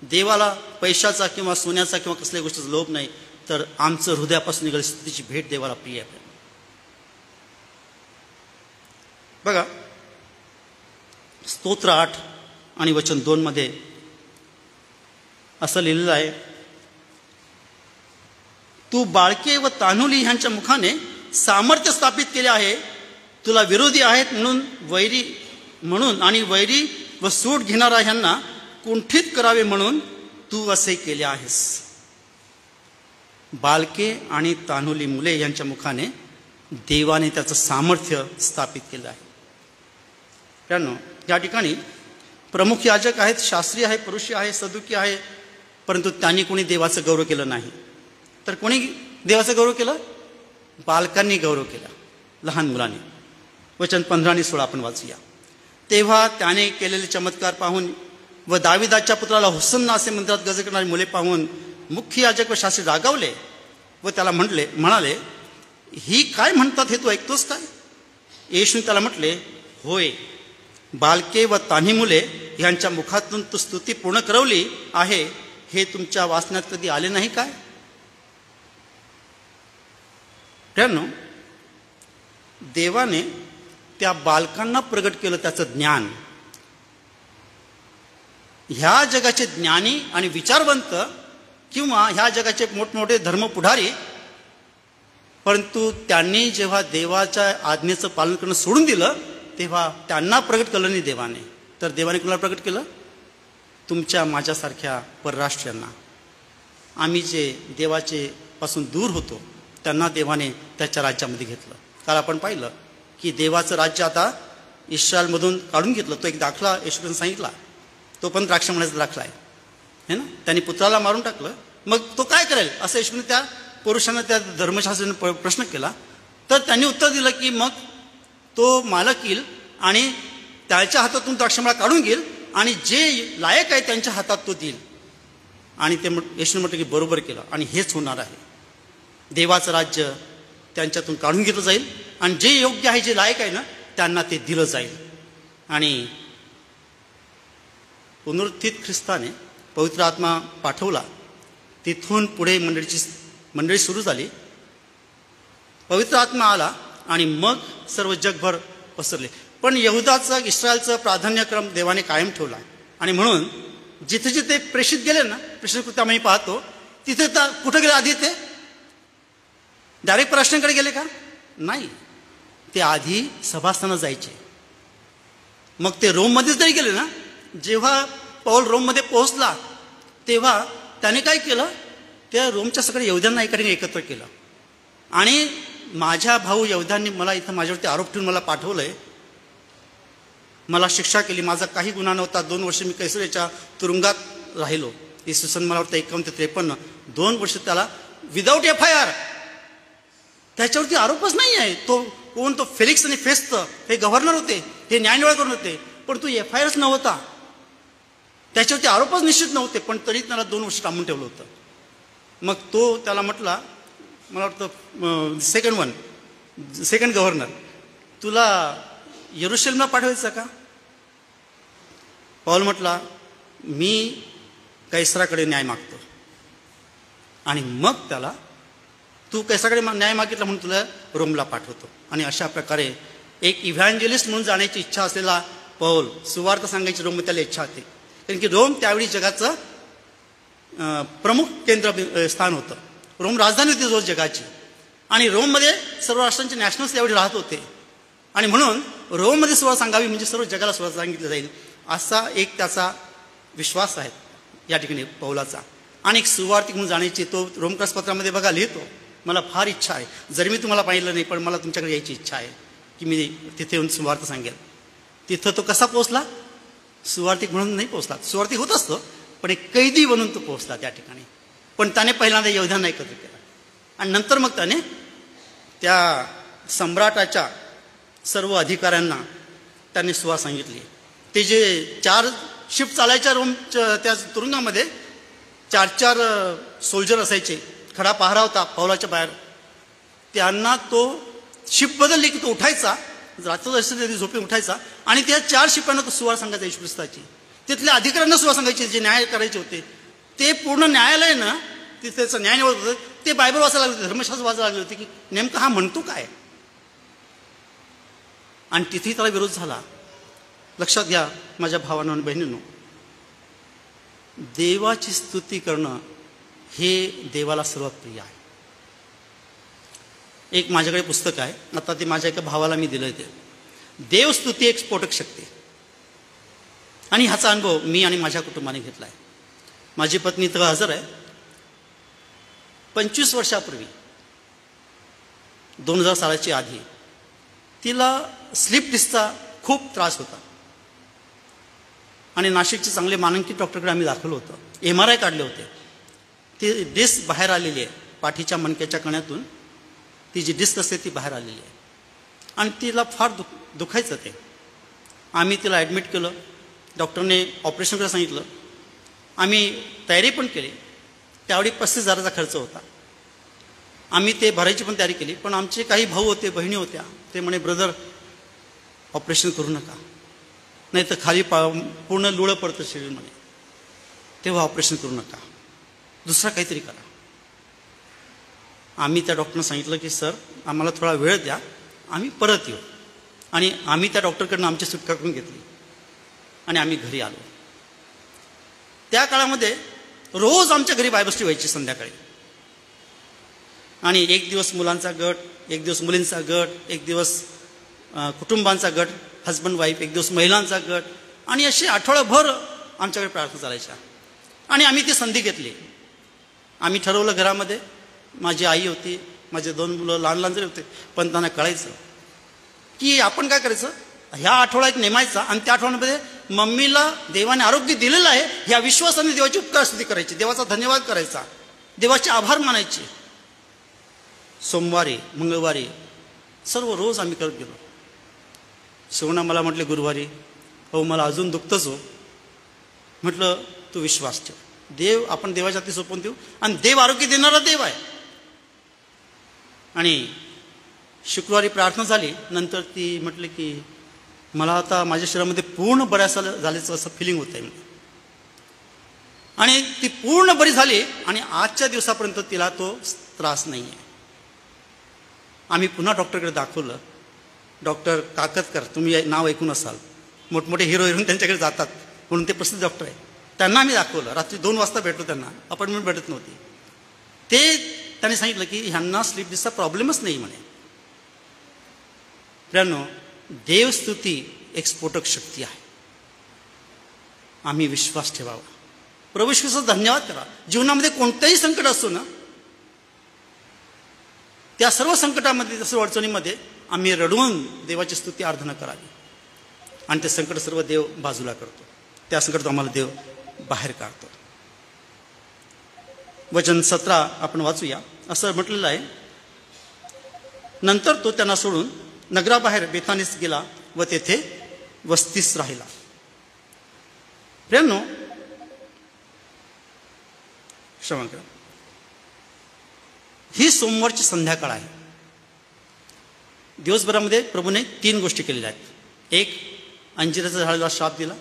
देवाला पैशाचा किंवा सोन्याचा किंवा कसल्याही गोष्टीचा लोभ नाही, तर आमचं हृदयापासून निघाली स्तुतीची भेट देवाला प्रिय आहे. बघा, स्तोत्र 8 आणि वचन 2 मध्ये असं लिहिलेलं आहे, तू बाळके व तान्हुली ह्यांच्या मुखाने सामर्थ्य स्थापित केले आहे. तुला विरोधी आहेत म्हणून आणि वैरी व सूट घेणारा ह्यांना कुंठित करावे म्हणून तू असे केले आहेस. बालके आणि तान्हुली मुले यांच्या मुखाने देवाने त्याचं सामर्थ्य स्थापित केलं आहे. त्यानं या ठिकाणी प्रमुख याजक आहेत, शास्त्री आहे, पुरुषी आहे, सदुकी आहे, परंतु त्यांनी कोणी देवाचं गौरव केलं नाही. तर कोणी देवाचं गौरव केलं? बालकांनी गौरव केला, लहान मुलांनी. वचन 15 आणि 16 आपण वाचूया. तेव्हा त्याने केलेले चमत्कार पाहून व दाविदाच्या पुत्राला हुसन्न असे मंदिरात गजर करणारी मुले पाहून मुख्य याजक व शास्त्री रागावले व त्याला म्हणाले, ही काय म्हणतात हे तू ऐकतोस काय? येशूने त्याला म्हटले, होय, बालके व तान्ही मुले ह्यांच्या मुखातून तू स्तुती पूर्ण करवली आहे हे तुमच्या वाचण्यात कधी आले नाही काय? प्रियांनो, देवाने त्या बालकांना प्रगट केलं त्याचं ज्ञान. ह्या जगाचे ज्ञानी आणि विचारवंत किंवा ह्या जगाचे मोठमोठे धर्मपुढारी, परंतु त्यांनी जेव्हा देवाच्या आज्ञेचं पालन करणं सोडून दिलं तेव्हा त्यांना प्रगट केलं नाही देवाने. तर देवाने कोणाला प्रगट केलं? तुमच्या माझ्यासारख्या परराष्ट्रीयांना. आम्ही जे देवाचे पासून दूर होतो त्यांना देवाने त्याच्या राज्यामध्ये घेतलं. काल आपण पाहिलं की देवाचं राज्य आता इस्रायलमधून काढून घेतलं. तो एक दाखला येशूने सांगितला, तो पण द्राक्षमण्याचा दाखला आहे, है ना. त्यांनी पुत्राला मारून टाकलं, मग तो काय करेल असं येशूने त्या पुरुषांना, त्या धर्मशास्त्राने प्रश्न केला. तर त्यांनी उत्तर दिलं की मग तो मालक येईल आणि त्याच्या हातातून द्राक्षमळा काढून घेईल आणि जे लायक आहे त्यांच्या हातात तो देईल. आणि ते येशूने म्हटलं की बरोबर केलं आणि हेच होणार आहे. देवाचं राज्य त्यांच्यातून काढून घेतलं जाईल आणि जे योग्य आहे, जे लायक आहे ना, त्यांना ते दिलं जाईल. आणि पुनरुत्थित ख्रिस्ताने पवित्र आत्मा पाठवला. तिथून पुढे मंडळी सुरू झाली. पवित्र आत्मा आला आणि मग सर्व जगभर पसरले. पण यहुदाचा, इस्रायलचा प्राधान्यक्रम देवाने कायम ठेवला. आणि म्हणून जिथे जिथे प्रेषित गेले ना, प्रेषित कृत्य आम्ही पाहतो, तिथे तर कुठं गेले आधी? ते डायरेक्ट परराष्ट्रांकडे गेले का? नाही, ते आधी सभास्थानं जायचे. मग ते रोममध्येच जरी गेले ना, जेव्हा पौल रोममध्ये पोहोचला तेव्हा त्याने काय केलं? त्या रोमच्या सगळ्या यहुद्यांना एका ठिकाणी एकत्र केलं. आणि माझ्या भाऊ यहुद्यांनी मला इथं माझ्यावरती आरोप ठेवून मला पाठवलंय, मला शिक्षा केली. माझा काही गुन्हा नव्हता. 2 वर्ष मी कैसरियाच्या तुरुंगात राहिलो. इसवी सन मला वाटतं 51-53, 2 वर्ष त्याला विदाऊट FIR. त्याच्यावरती आरोपच नाही आहे. तो कोण? तो फेलिक्स आणि फेस्त हे गव्हर्नर होते, हे न्यायनिवाडा होते, पण तो FIRच नव्हता, त्याच्यावरती आरोपच निश्चित नव्हते, पण तरी त्याला 2 वर्ष थांबून ठेवलं होतं. मग तो त्याला म्हटला, मला वाटतं सेकंड गव्हर्नर, तुला यरुशलेमला पाठवायचं का? पौल म्हटला, मी कैसराकडे न्याय मागतो. आणि मग त्याला, तू कैसराकडे न्याय मागितला म्हणून तुला रोमला पाठवतो. आणि अशा प्रकारे एक इव्हँजलिस्ट म्हणून जाण्याची इच्छा असलेला पौल, सुवार्थ सांगायची रोममध्ये त्याला इच्छा होती. कारण की रोम त्यावेळी जगाचं प्रमुख केंद्र स्थान होतं. रोम राजधानी होती रोज जगाची. आणि रोममध्ये सर्व राष्ट्रांचे नॅशनल्स त्यावेळी राहत होते. आणि म्हणून रोममध्ये सुवार्थ सांगावी म्हणजे सर्व जगाला सुवार्थ सांगितलं जाईल, असा एक त्याचा विश्वास आहे या ठिकाणी पौलाचा. आणि एक सुवार्थिक म्हणून जाण्याची तो रोमक्रसपत्रामध्ये बघा लिहितो, मला फार इच्छा आहे, जरी मी तुम्हाला पाहिलं नाही पण मला तुमच्याकडे यायची इच्छा आहे की मी तिथे येऊन सुवार्थ सांगेल. तिथं तो कसा पोहोचला? सुवार्थिक म्हणून नाही पोहोचला. सुवार्थिक होत असतो, पण एक कैदी बनून तो पोहोचला त्या ठिकाणी. पण त्याने पहिल्यांदा यहुद्यांना एकत्र केलं आणि नंतर मग त्याने त्या सम्राटाच्या सर्व अधिकाऱ्यांना त्यांनी सुवार्थ सांगितली. ते जे 4 शिफ्ट चालायच्या रोमच्या त्या तुरुंगामध्ये 4 सोल्जर असायचे, खडा पहारा होता पौलाच्या बाहेर. त्यांना तो शिफ्ट बदलली की तो उठायचा, रात्र झोपे उठायचा आणि त्या 4 शिपांना तो सुवार्थ सांगायचा येशू ख्रिस्ताची. तिथल्या अधिकाऱ्यांना सुवार्थ सांगायचे, जे न्याय करायचे होते ते पूर्ण न्यायालय ना, तिथे त्याचं न्याय निवडत होतं, ते बायबल वाचायला लागले होते, धर्मशास्त्र वाचायला लागले होते की नेमकं हा म्हणतो काय. आणि तिथेही त्याला विरोध झाला. लक्षात घ्या माझ्या भावांनो आणि बहिणींनो, देवाची स्तुती करणं हे देवाला सर्वात प्रिय आहे. एक माझ्याकडे पुस्तक आहे, आता ते माझ्या एका भावाला मी दिलं, ते देवस्तुती एक स्फोटक शक्ती. आणि ह्याचा अनुभव मी आणि माझ्या कुटुंबाने घेतला आहे. माझी पत्नी इथं हजर आहे. 25 वर्षापूर्वी 2000 सालाची आधी तिला स्लिप डिस्कचा खूप त्रास होता आणि नाशिकचे चांगले मानांकित डॉक्टरकडे आम्ही दाखवलं होतं. MRI काढले होते. ती डिस्क बाहेर आलेली आहे, पाठीच्या मणक्याच्या कण्यातून ती जी डिस्क असते ती बाहेर आलेली आहे आणि तिला फार दुखायचं ते. आम्ही तिला ॲडमिट केलं डॉक्टरने ऑपरेशन करायला सांगितलं. आम्ही तयारी पण केली. त्यावेळी 35,000चा खर्च होता. आम्ही ते भरायची पण तयारी केली. पण आमचे काही भाऊ होते, बहिणी होत्या, ते म्हणे ब्रदर ऑपरेशन करू नका, नाही तर खाली पूर्ण लुळं पडतं शरीर म्हणे, तेव्हा ऑपरेशन करू नका, दुसरा काहीतरी करा. आम्ही त्या डॉक्टरनं सांगितलं की सर आम्हाला थोडा वेळ द्या, आम्ही परत येऊ. आणि आम्ही त्या डॉक्टरकडनं आमची सुटका करून घेतली आणि आम्ही घरी आलो. त्या काळामध्ये रोज आमच्या घरी बायबल स्टडी व्हायची संध्याकाळी. आणि एक दिवस मुलांचा गट, एक दिवस मुलींचा गट, एक दिवस कुटुंबांचा गट, हजबंड वाईफ, एक दिवस महिलांचा गट, आणि अशी आठवडाभर आमच्याकडे प्रार्थना चालायच्या. आणि आम्ही ती संधी घेतली. आम्ही ठरवलं घरामध्ये, माझी आई होती, माझे 2 मुलं लहान लहान जरी होते, पण त्यांना कळायचं की आपण काय करायचं, ह्या आठवड्यात नेमायचा आणि त्या आठवड्यामध्ये मम्मीला देवाने आरोग्य दिलेलं आहे ह्या विश्वासाने देवाची उपकार स्तुती करायची, देवाचा धन्यवाद करायचा, देवाचे आभार मानायचे. सोमवारी, मंगळवारी सर्व रोज आम्ही करत गेलो. शिवणा मला म्हटले गुरुवारी, हो मला अजून दुखतंच हो. म्हटलं तू विश्वास ठेव, देव, आपण देवाच्या हाती सोपवून देऊ आणि देव आरोग्य देणारा देव आहे. आणि शुक्रवारी प्रार्थना झाली. नंतर ती म्हटली की मला आता माझ्या शरीरामध्ये पूर्ण बऱ्याच झाल्याचं असं फिलिंग होत आहे. आणि ती पूर्ण बरी झाली आणि आजच्या दिवसापर्यंत तिला तो त्रास नाही आहे. आम्ही पुन्हा डॉक्टरकडे दाखवलं. डॉक्टर काकतकर, तुम्ही नाव ऐकून असाल, मोठमोठे हिरो हिरोईन त्यांच्याकडे जातात म्हणून ते प्रसिद्ध डॉक्टर आहे. त्यांना आम्ही दाखवलं. रात्री 2 वाजता भेटलो त्यांना, अपॉइंटमेंट भेटत नव्हती. ते त्यांनी सांगितलं की ह्यांना स्लीप डिसचा प्रॉब्लेमच नाही म्हणे. मित्रांनो, देवस्तुती एक स्फोटक शक्ती आहे. आम्ही विश्वास ठेवावा, प्रभू येशूचा धन्यवाद करा. जीवनामध्ये कोणतंही संकट असो ना, त्या सर्व संकटामध्ये, सर्व अडचणीमध्ये आम्ही रडवून देवाची स्तुती आराधना करावी आणि ते संकट सर्व देव बाजूला करतो. त्या संकटातून आम्हाला देव बाहेर काढतो. वचन 17 आपण वाचूया. असं म्हटलेलं आहे, नंतर तो त्यांना सोडून नगराबाहेर बेथानीस गेला व तेथे वस्तीस राहिला. प्रियांनो, क्षमा करा, ही सोमवारची संध्याकाळ आहे. दिवसभरामध्ये प्रभूने 3 गोष्टी केलेल्या आहेत. एक, अंजिराच्या झाडाला शाप दिला.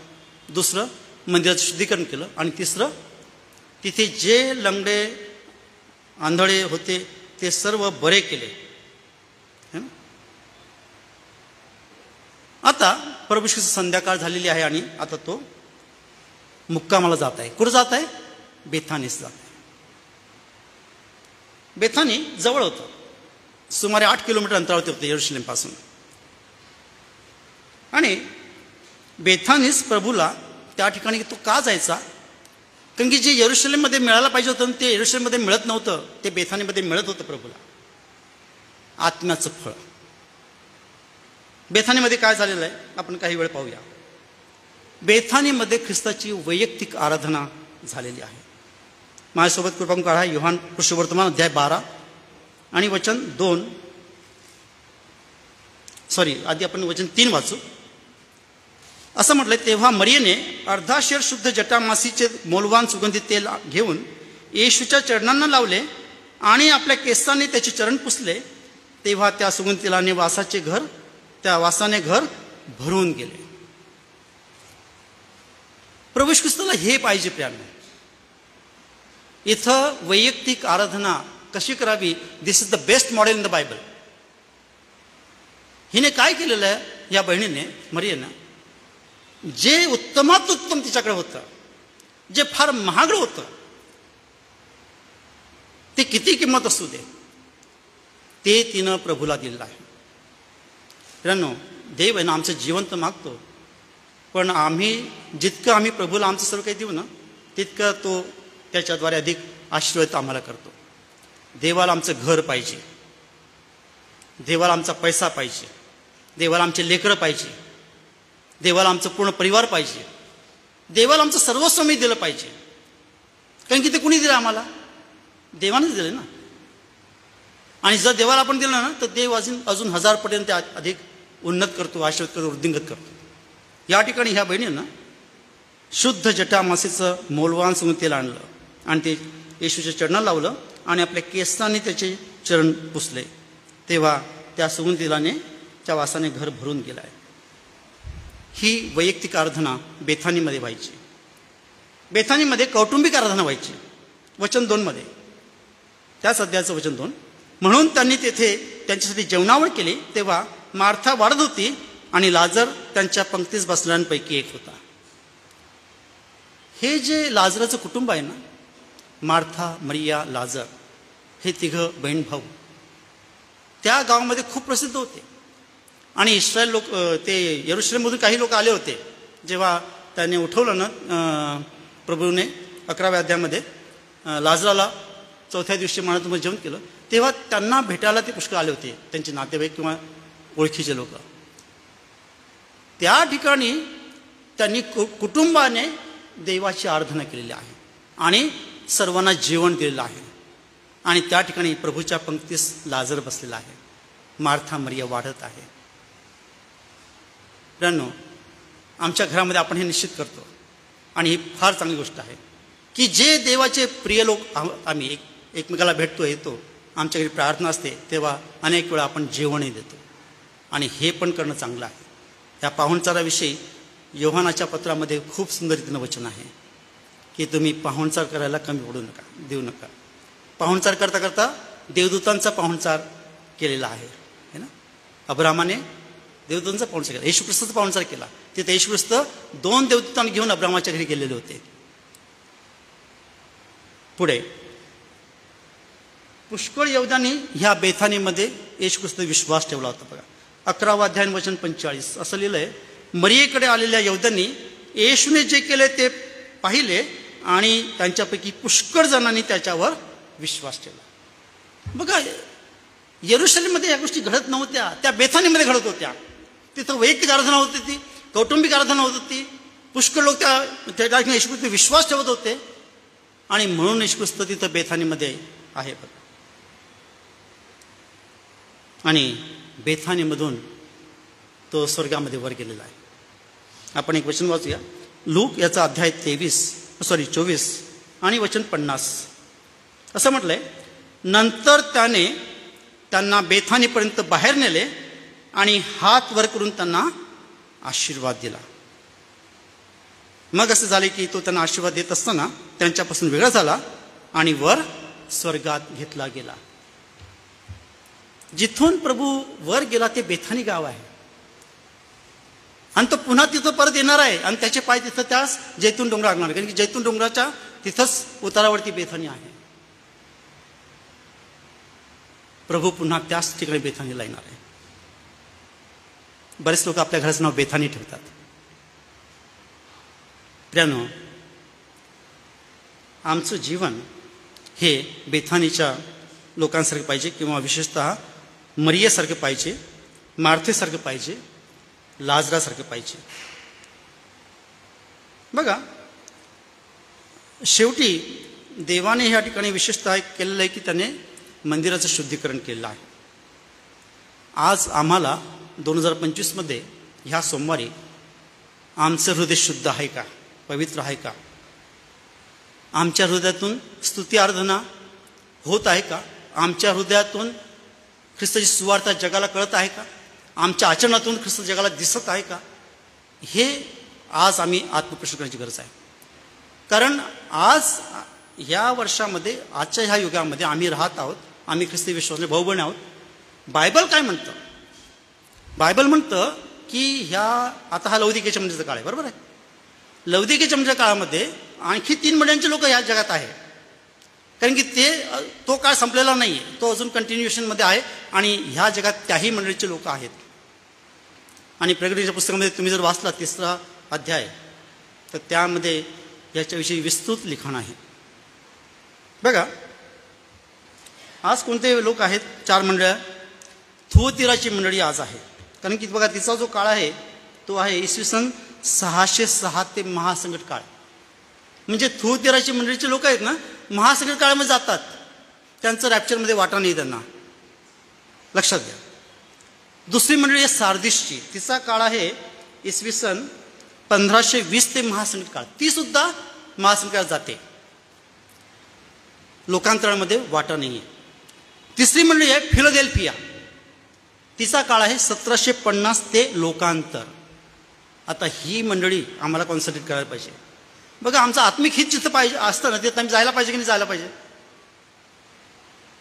दुसरं, मंदिराचं शुद्धीकरण केलं. आणि तिसरं, तिथे जे लंगडे आंधळे होते ते सर्व बरे केले. आता प्रभू येशूची संध्याकाळ झालेली आहे आणि आता तो मुक्कामाला जात आहे. कुठं जात आहे? बेथानीस जात आहे. बेथानी जवळ होतं, सुमारे 8 किलोमीटर अंतरावरती होते यरूशलेमपासून. आणि बेथानीस प्रभूला त्या ठिकाणी तो का जायचा? कारण की जे यरूशलेममध्ये मिळायला पाहिजे होतं ते यरूशलेममध्ये मिळत नव्हतं, ते बेथानीमध्ये मिळत होतं प्रभूला. आत्म्याचं फळ. बेथानीमध्ये काय झालेलं आहे आपण काही वेळ पाहूया. बेथानीमध्ये ख्रिस्ताची वैयक्तिक आराधना झालेली आहे. माझ्यासोबत कृपा काढा योहान कृष्णवर्तमान अध्याय 12 आणि वचन 2, आधी आपण वचन 3 वाचू. असं म्हटलंय, तेव्हा मरियेने अर्धा शेर शुद्ध जटामासीचे मौल्यवान सुगंधित तेल घेऊन येशूच्या चरणांना लावले आणि आपल्या केसाने त्याचे चरण पुसले. तेव्हा त्या सुगंध तेलाने वासाने घर भरून गेले. प्रभू येशू ख्रिस्ताला हे पाहिजे प्रियांनो. इथं वैयक्तिक आराधना कशी करावी, this is the best model in the Bible. हिने काय केलेलं आहे या बहिणीने, मरियेनं, जे उत्तमात उत्तम तिच्याकडे होतं, जे फार महागडं होतं, ते किती किंमत असू दे, ते तिनं प्रभूला दिलेलं आहे. मित्रांनो, देव आहे ना आमचं जीवन तर मागतो, पण जितकं आम्ही प्रभूला आमचं सर्व काही देऊ ना, तितकं तो त्याच्याद्वारे अधिक आशीर्वाद आम्हाला करतो. देवाला आमचं घर पाहिजे, देवाला आमचा पैसा पाहिजे, देवाला आमचे लेकरं पाहिजे, देवाला आमचं पूर्ण परिवार पाहिजे, देवाला आमचं सर्वस्व मी दिलं पाहिजे. कारण की ते कुणी दिलं आम्हाला? देवानेच दिलं ना. आणि जर देवाला आपण दिलं ना तर देव अजून 1000 पटीने अधिक उन्नत करतो, आशीर्वाद करतो, वृद्धिंगत करतो. या ठिकाणी ह्या बहिणींना शुद्ध जटामासेचं मौल्यवान सुगंध तेल आणलं आणि ते येशूच्या चरणाला लावलं आणि आपल्या केसांनी त्याचे चरण पुसले. तेव्हा त्या सुगंध तेलाने त्या वासाने घर भरून गेलं आहे. ही वैयक्तिक आराधना बेथानीमध्ये व्हायची. बेथानीमध्ये कौटुंबिक आराधना व्हायची. वचन 2 मध्ये, त्याच अध्यायाचं वचन 2. म्हणून त्यांनी तेथे त्यांच्यासाठी जेवणावळ केली. तेव्हा मार्था वाढत होती आणि लाजर त्यांच्या पंक्तीस बसणाऱ्यांपैकी एक होता. हे जे लाजराचं कुटुंब आहे ना, मार्था, मरिया, लाजर, हे तिघं बहीण भाऊ त्या गावामध्ये खूप प्रसिद्ध होते. आणि इस्रायल लोक, ते यरूशलेममधून काही लोक आले होते. जेव्हा त्याने उठवलं ना प्रभूने 11व्या अध्यायामध्ये लाजराला 4थ्या दिवशी मरणातून जेवण केलं, तेव्हा त्यांना भेटायला ते पुष्कळ आले होते, त्यांचे नातेवाईक किंवा ओळखीचे लोक. त्या ठिकाणी त्यांनी कुटुंबाने देवाची आराधना केलेली आहे आणि सर्वांना जेवण दिलेलं आहे. आणि त्या ठिकाणी प्रभूच्या पंक्तीस लाजर बसलेला आहे. मार्था मरिया वाढत आहे. मित्रांनो, आमच्या घरामध्ये आपण हे निश्चित करतो आणि ही फार चांगली गोष्ट आहे की जे देवाचे प्रिय लोक आम्ही एकमेकाला भेटतो, येतो, आमच्या घरी प्रार्थना असते, तेव्हा अनेक वेळा आपण जेवणही देतो. आणि हे पण करणं चांगलं आहे. या पाहुणचाराविषयी योहानाच्या पत्रामध्ये खूप सुंदर रीतीनं वचन आहे की तुम्ही पाहुणचार करायला कमी पडू नका, देऊ नका. पाहुणचार करता करता देवदूतांचा पाहुणचार केलेला आहे ना. अब्रामाने देवदूतांचा पाहुणचार केला, येशू ख्रिस्ताचा पाहुणचार केला. तिथे येशू ख्रिस्त 2 देवदूतांना घेऊन अब्रामाच्या घरी गेलेले होते. पुढे पुष्कळ यहूद्यांनी ह्या बेथानीमध्ये येशू ख्रिस्त विश्वास ठेवला होता. बघा 11वा अध्याय वचन 45 असं लिहिलंय, मरियेकडे आलेल्या यहूद्यांनी येशूने जे केले ते पाहिले आणि त्यांच्यापैकी पुष्कळ जणांनी त्याच्यावर विश्वास ठेवला. बघा, यरूशलेममध्ये या गोष्टी घडत नव्हत्या, त्या बेथानीमध्ये घडत होत्या. तिथं वैयक्तिक आराधना होती, ती कौटुंबिक आराधना होत होती. पुष्कळ लोक त्या ठिकाणी येशू ख्रिस्त विश्वास ठेवत होते आणि म्हणून येशू ख्रिस्त तिथं बेथानीमध्ये आहे. बघा, आणि बेथानीमधून तो स्वर्गामध्ये वर गेलेला आहे. आपण एक वचन वाचूया. लूक याचा अध्याय 24 आणि वचन 50 असं म्हटलंय, नंतर त्याने त्यांना बेथानीपर्यंत बाहेर नेले आणि हात वर करून त्यांना आशीर्वाद दिला. मग असं झाले की तो त्यांना आशीर्वाद देत असताना त्यांच्यापासून वेगळा झाला आणि वर स्वर्गात घेतला गेला. जिथून प्रभू वर गेला ते बेथानी गाव आहे आणि तो पुन्हा तिथं परत येणार आहे आणि त्याचे पाय तिथं त्याच जैतून डोंगर लागणार, कारण की जैतून डोंगराच्या तिथंच उतारावरती बेथानी आहे. प्रभू पुन्हा त्याच ठिकाणी बेथानीला येणार आहे. बरेच लोक आपल्या घराचं नाव बेथानी ठेवतात. प्रियानो, आमचं जीवन हे बेथानीच्या लोकांसारखं पाहिजे किंवा विशेषतः मरियेसारखं पाहिजे, मार्थेसारखं पाहिजे, लाजरासारखं पाहिजे. बघा, शेवटी देवाने ह्या ठिकाणी विशेषतः केलेलं आहे की त्याने मंदिराचं शुद्धीकरण केलेलं आहे. आज आम्हाला 2025 मध्ये ह्या सोमवारी आमचं हृदय शुद्ध आहे का, पवित्र आहे का, आमच्या हृदयातून स्तुती आराधना होत आहे का, आमच्या हृदयातून ख्रिस्ताची सुवार्ता जगाला कळत आहे का, आमच्या आचरणातून ख्रिस्त जगाला दिसत आहे का, हे आज आम्ही आत्मप्रश्न करण्याची गरज आहे. कारण आज ह्या वर्षामध्ये, आजच्या ह्या युगामध्ये आम्ही राहत आहोत, आम्ही ख्रिस्ती विश्वासाने भाऊ बहीण आहोत. बायबल काय म्हणतं? बायबल म्हणतं की आता हा लौदिकेच्या मंडळीचा काळ आहे, बरोबर आहे. लौदिकेच्या मंडळीच्या काळामध्ये आणखी 3 मंडळींचे लोक ह्या जगात आहे, कारण की तो काळ संपलेला नाही आहे, तो अजून कंटिन्युएशनमध्ये आहे आणि ह्या जगात त्याही मंडळीचे लोक आहेत. आणि प्रगतीच्या पुस्तकामध्ये तुम्ही जर वाचला 3रा अध्याय, तर त्यामध्ये याच्याविषयी विस्तृत लिखाण आहे. बघा, आज कोणते लोक आहेत? 4 मंडळ्या. थुअतीराची मंडळी आज आहे, कारण की बघा तिचा जो काळ आहे तो आहे इसवी सन 606 ते महासंकट काळ. म्हणजे थुअतीराची मंडळीचे लोक आहेत ना, महासंकट काळामध्ये जातात, त्यांचं रॅप्चरमध्ये वाटा नाही त्यांना, लक्षात घ्या. दुसरी मंडळी आहे सार्दिसची, तिचा काळ आहे इसवी सन 1520 ते महासंकट काळ, ती सुद्धा महासंकटात जाते, लोकांतरामध्ये वाटा नाही आहे. तिसरी मंडळी आहे फिलाडेल्फिया, तिचा काळ आहे 1750 ते लोकांतर. आता ही मंडळी आम्हाला कॉन्सन्ट्रेट करायला पाहिजे. बघा, आमचं आत्मिक हित जिथं पाहिजे असतं ना, तिथं आम्ही जायला पाहिजे की नाही जायला पाहिजे.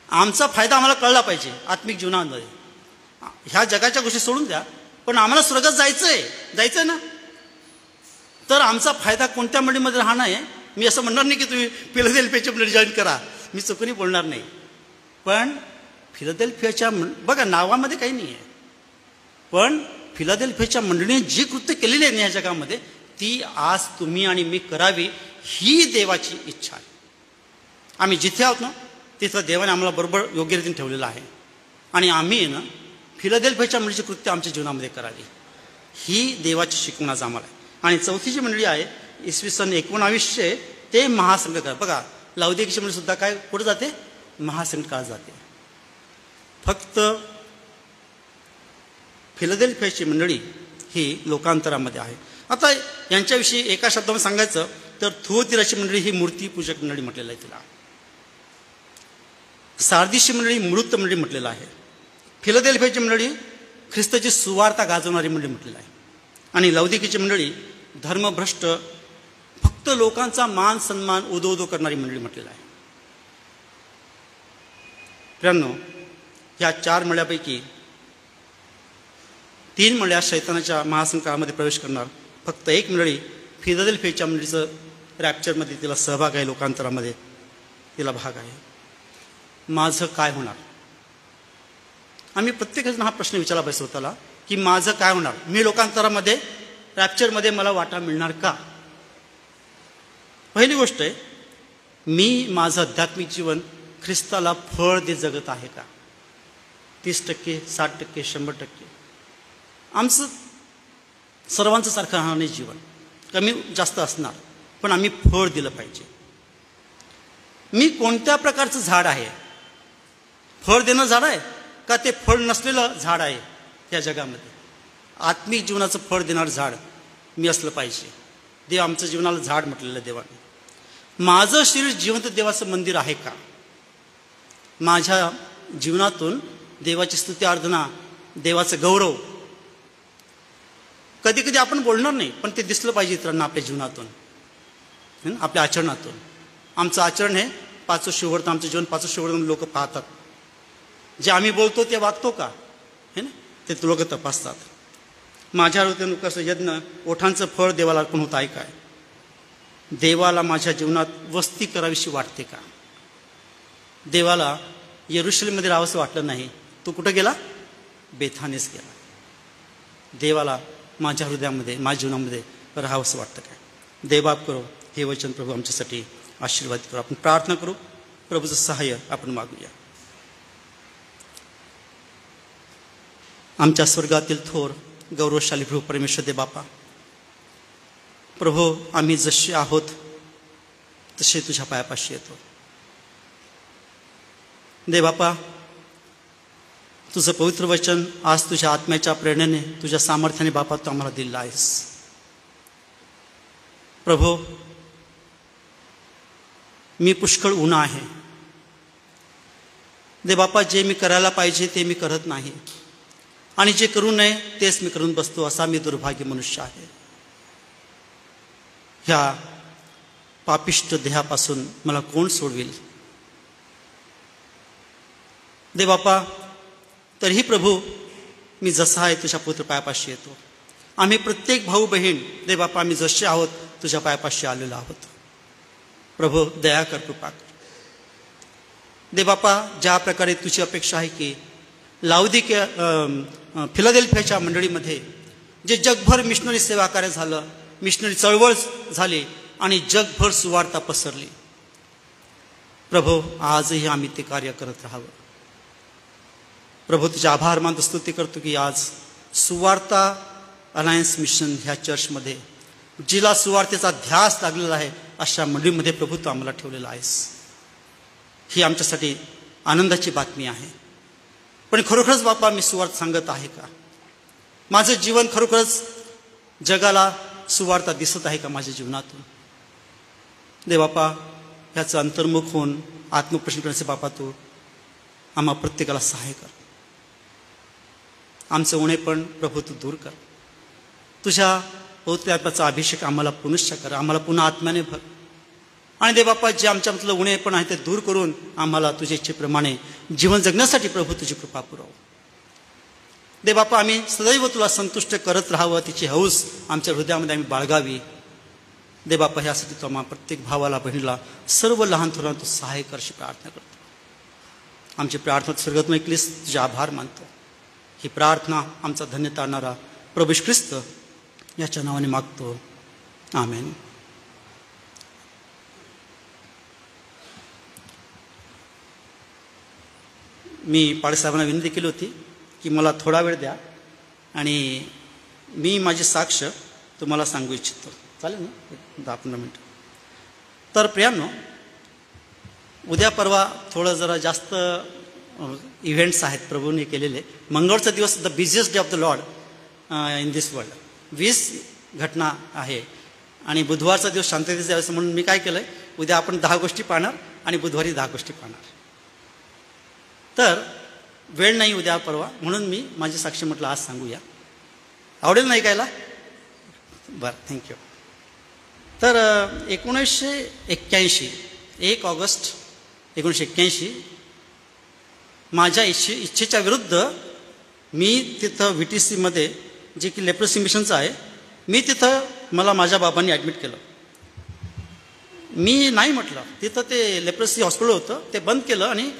आमचा फायदा आम्हाला कळला पाहिजे आत्मिक जीवनामध्ये. ह्या जगाच्या गोष्टी सोडून द्या, पण आम्हाला स्वर्गात जायचंय ना, तर आमचा फायदा कोणत्या मंडळीमध्ये राहणार आहे. मी असं म्हणणार नाही की तुम्ही फिलाडेल्फियाची मंडळी जॉईन करा, मी चुकूनही बोलणार नाही. पण फिलाडेल्फियाच्या बघा, नावामध्ये काही नाही आहे, पण फिलाडेल्फियाच्या मंडळीने जी कृत्य केलेली आहे या जगामध्ये, ती आज तुम्ही आणि मी करावी, ही देवाची इच्छा आहे. आम्ही जिथे आहोत ना, तिथं देवाने आम्हाला बरोबर योग्य रीतीने ठेवलेलं आहे, आणि आम्ही ना फिलाडेल्फियाच्या मंडळीची कृत्य आमच्या जीवनामध्ये करावी, ही देवाची शिकवण आज आम्हाला आहे. आणि चौथी जी मंडळी आहे, इसवी सन 1900 ते महासंकट काळ. बघा, लाउदिकीची मंडळी सुद्धा काय कुठं जाते, महासंकट काळात जाते. फक्त फिलाडेल्फियाची मंडळी ही लोकांतरामध्ये आहे. आता यांच्याविषयी एका शब्दामध्ये सांगायचं तर थुअतिराची मंडळी ही मूर्तीपूजक मंडळी म्हटलेलं आहे तिला. सार्दीसची मंडळी मूर्त मंडळी म्हटलेलं आहे. फिलाडेल्फियाची मंडळी ख्रिस्ताची सुवार्ता गाजवणारी मंडळी म्हटलेलं आहे. आणि लाउदिकीची मंडळी धर्मभ्रष्ट, फक्त लोकांचा मान सन्मान उदो करणारी मंडळी म्हटलेलं आहे. मित्रांनो, ह्या 4 मंडळापैकी 3 मंडळ्या शैतानाच्या महासंकटामध्ये प्रवेश करणार. फक्त एक मंडळी फिलाडेल्फियाच्या मंडळीचं रॅप्चरमध्ये तिला सहभाग आहे, लोकांतरामध्ये तिला भाग आहे. माझं काय होणार? आम्ही प्रत्येकानं हा प्रश्न विचारला पाहिजे स्वतःला की माझं काय होणार, मी लोकांतरामध्ये रॅप्चरमध्ये मला वाटा मिळणार का? पहिली गोष्ट आहे, मी माझं आध्यात्मिक जीवन ख्रिस्ताला फळ देत जगत आहे का? 30%, 60%, 100%. आमचं सर्वांचं सारखं राहणार नाही जीवन, कमी जास्त असणार, पण आम्ही फळ दिलं पाहिजे. मी कोणत्या प्रकारचं झाड आहे? फळ देणं झाड आहे का ते फळ नसलेलं झाड आहे? या जगामध्ये आत्मिक जीवनाचं फळ देणारं झाड मी असलं पाहिजे. देव आमचं जीवनाला झाड म्हटलेलं देवाने. माझं शरीर जिवंत देवाचं मंदिर आहे का? माझ्या जीवनातून देवाची स्तुती आराधना, देवाचं गौरव, कधी कधी आपण बोलणार नाही, पण ते दिसलं पाहिजे इतरांना आपल्या जीवनातून, आपल्या आचरणातून. आमचं आचरण हे 5 शिववर्त, आमचं जीवन 5 शिववर्त लोक पाहतात. जे आम्ही बोलतो ते वागतो का, हे ना, ते लोक तपासतात. माझ्या हृदयातून कसं यज्ञ ओठांचं फळ देवाला अर्पण होत आहे काय? देवाला माझ्या जीवनात वस्ती करावीशी वाटते का? देवाला येरुशलेममध्ये राहावंसं वाटलं नाही, तो कुठं गेला? बेथानेच गेला. देवाला माझ्या हृदयामध्ये, माझ्या जीवनामध्ये राहावंसं वाटतं काय? देवबाप करो, हे वचन प्रभू आमच्यासाठी आशीर्वाद करू. आपण प्रार्थना करू, प्रभूचं सहाय्य आपण मागूया. आमच्या स्वर्गातील थोर गौरवशाली प्रभू परमेश्वर दे बापा, प्रभू आम्ही जसे आहोत तसे तुझ्या पायापाशी येतो. दे बापा, तुझं पवित्र वचन आज तुझ्या आत्म्याच्या प्रेरणेने, तुझ्या सामर्थ्याने बापा तू आम्हाला दिलं आहेस. प्रभू, मी पुष्कळ उन्हा आहे. दे बापा, जे मी करायला पाहिजे ते मी करत नाही, आणि जे करू नये तेच मी करून बसतो, असा मी दुर्भाग्य मनुष्य आहे. ह्या पापिष्ट देहापासून मला कोण सोडवेल? दे बापा, तरीही प्रभू मी जसा आहे तुझ्या पवित्र पायापाशी येतो. आम्ही प्रत्येक भाऊ बहीण दे बापा, आम्ही जसे आहोत तुझ्या पायापाशी आलेलो आहोत. प्रभू दया कर, कृपा कर. दे बापा, ज्या प्रकारे तुझी अपेक्षा आहे की लाउदिकिया फिलाडेल्फियाच्या मंडळीमध्ये जे जगभर मिशनरी सेवा कार्य झालं, मिशनरी चळवळ झाली आणि जगभर सुवार्ता पसरली, प्रभू आजही आम्ही ते कार्य करत राहावं. प्रभू तुझे आभार मानतो, स्तुती करतो की आज सुवार्ता अलायन्स मिशन ह्या चर्चमध्ये जिला सुवार्तेचा ध्यास लागलेला आहे अशा मंडळीमध्ये प्रभू तू आम्हाला ठेवलेला आहेस. ही आमच्यासाठी आनंदाची बातमी आहे. पण खरोखरच बापा मी सुवार्थ सांगत आहे का? माझं जीवन खरोखरच जगाला सुवार्ता दिसत आहे का माझ्या जीवनातून? दे बापा, ह्याचं अंतर्मुख होऊन आत्मप्रश्न करण्याचे बापा तू आम्हा प्रत्येकाला सहाय्य कर. आमचं उणे पण प्रभू तू दूर कर. तुझ्या पवित्र आत्म्याचा अभिषेक आम्हाला पुनश्च कर, आम्हाला पुन्हा आत्म्याने भर. आणि दे बापा, जे आमच्यामधलं उणे पण आहे ते दूर करून आम्हाला तुझ्या इच्छेप्रमाणे जीवन जगण्यासाठी प्रभू तुझी कृपा पुरव. दे बापा, आम्ही सदैव तुला संतुष्ट करत राहावं, तिची हौस आमच्या हृदयामध्ये आम्ही बाळगावी. दे बापा, ह्यासाठी तू आम्हा प्रत्येक भावाला बहिणीला सर्व लहान थोरांना तू सहाय्य करशी प्रार्थना करतो. आमची प्रार्थना स्वर्गातून ऐकलीस, तुझे आभार मानतो. ही प्रार्थना आमचा धन्यता आणणारा प्रभू ख्रिस्त याच्या नावाने मागतो. आमेन. मी पाडेसाहेबांना विनंती केली होती की मला थोडा वेळ द्या आणि मी माझी साक्ष तुम्हाला सांगू इच्छितो. चालेल ना? 10-15 मिनटं. तर प्रियांनो, उद्या परवा थोडं जरा जास्त इव्हेंट्स आहेत प्रभूने केलेले. मंगळचा दिवस the busiest day of the Lord in this world. 20 घटना आहे आणि बुधवारचा दिवस शांततेचा दिवस म्हणून मी काय केलं आहे, उद्या आपण 10 गोष्टी पाहणार आणि बुधवारी 10 गोष्टी पाहणार. तर वेळ नाही उद्या परवा, म्हणून मी माझी साक्षी म्हटलं आज सांगूया. आवडेल ना ऐकायला? बरं, थँक्यू. तर 1981 1 ऑगस्ट 1981 माझ्या इच्छेच्या विरुद्ध मी तिथं VTCमध्ये जे की लेप्रसी मिशनचं आहे, मी तिथं मला माझ्या बाबांनी ॲडमिट केलं. मी नाही म्हटलं. तिथं ते लेप्रसी हॉस्पिटल होतं, ते बंद केलं आणि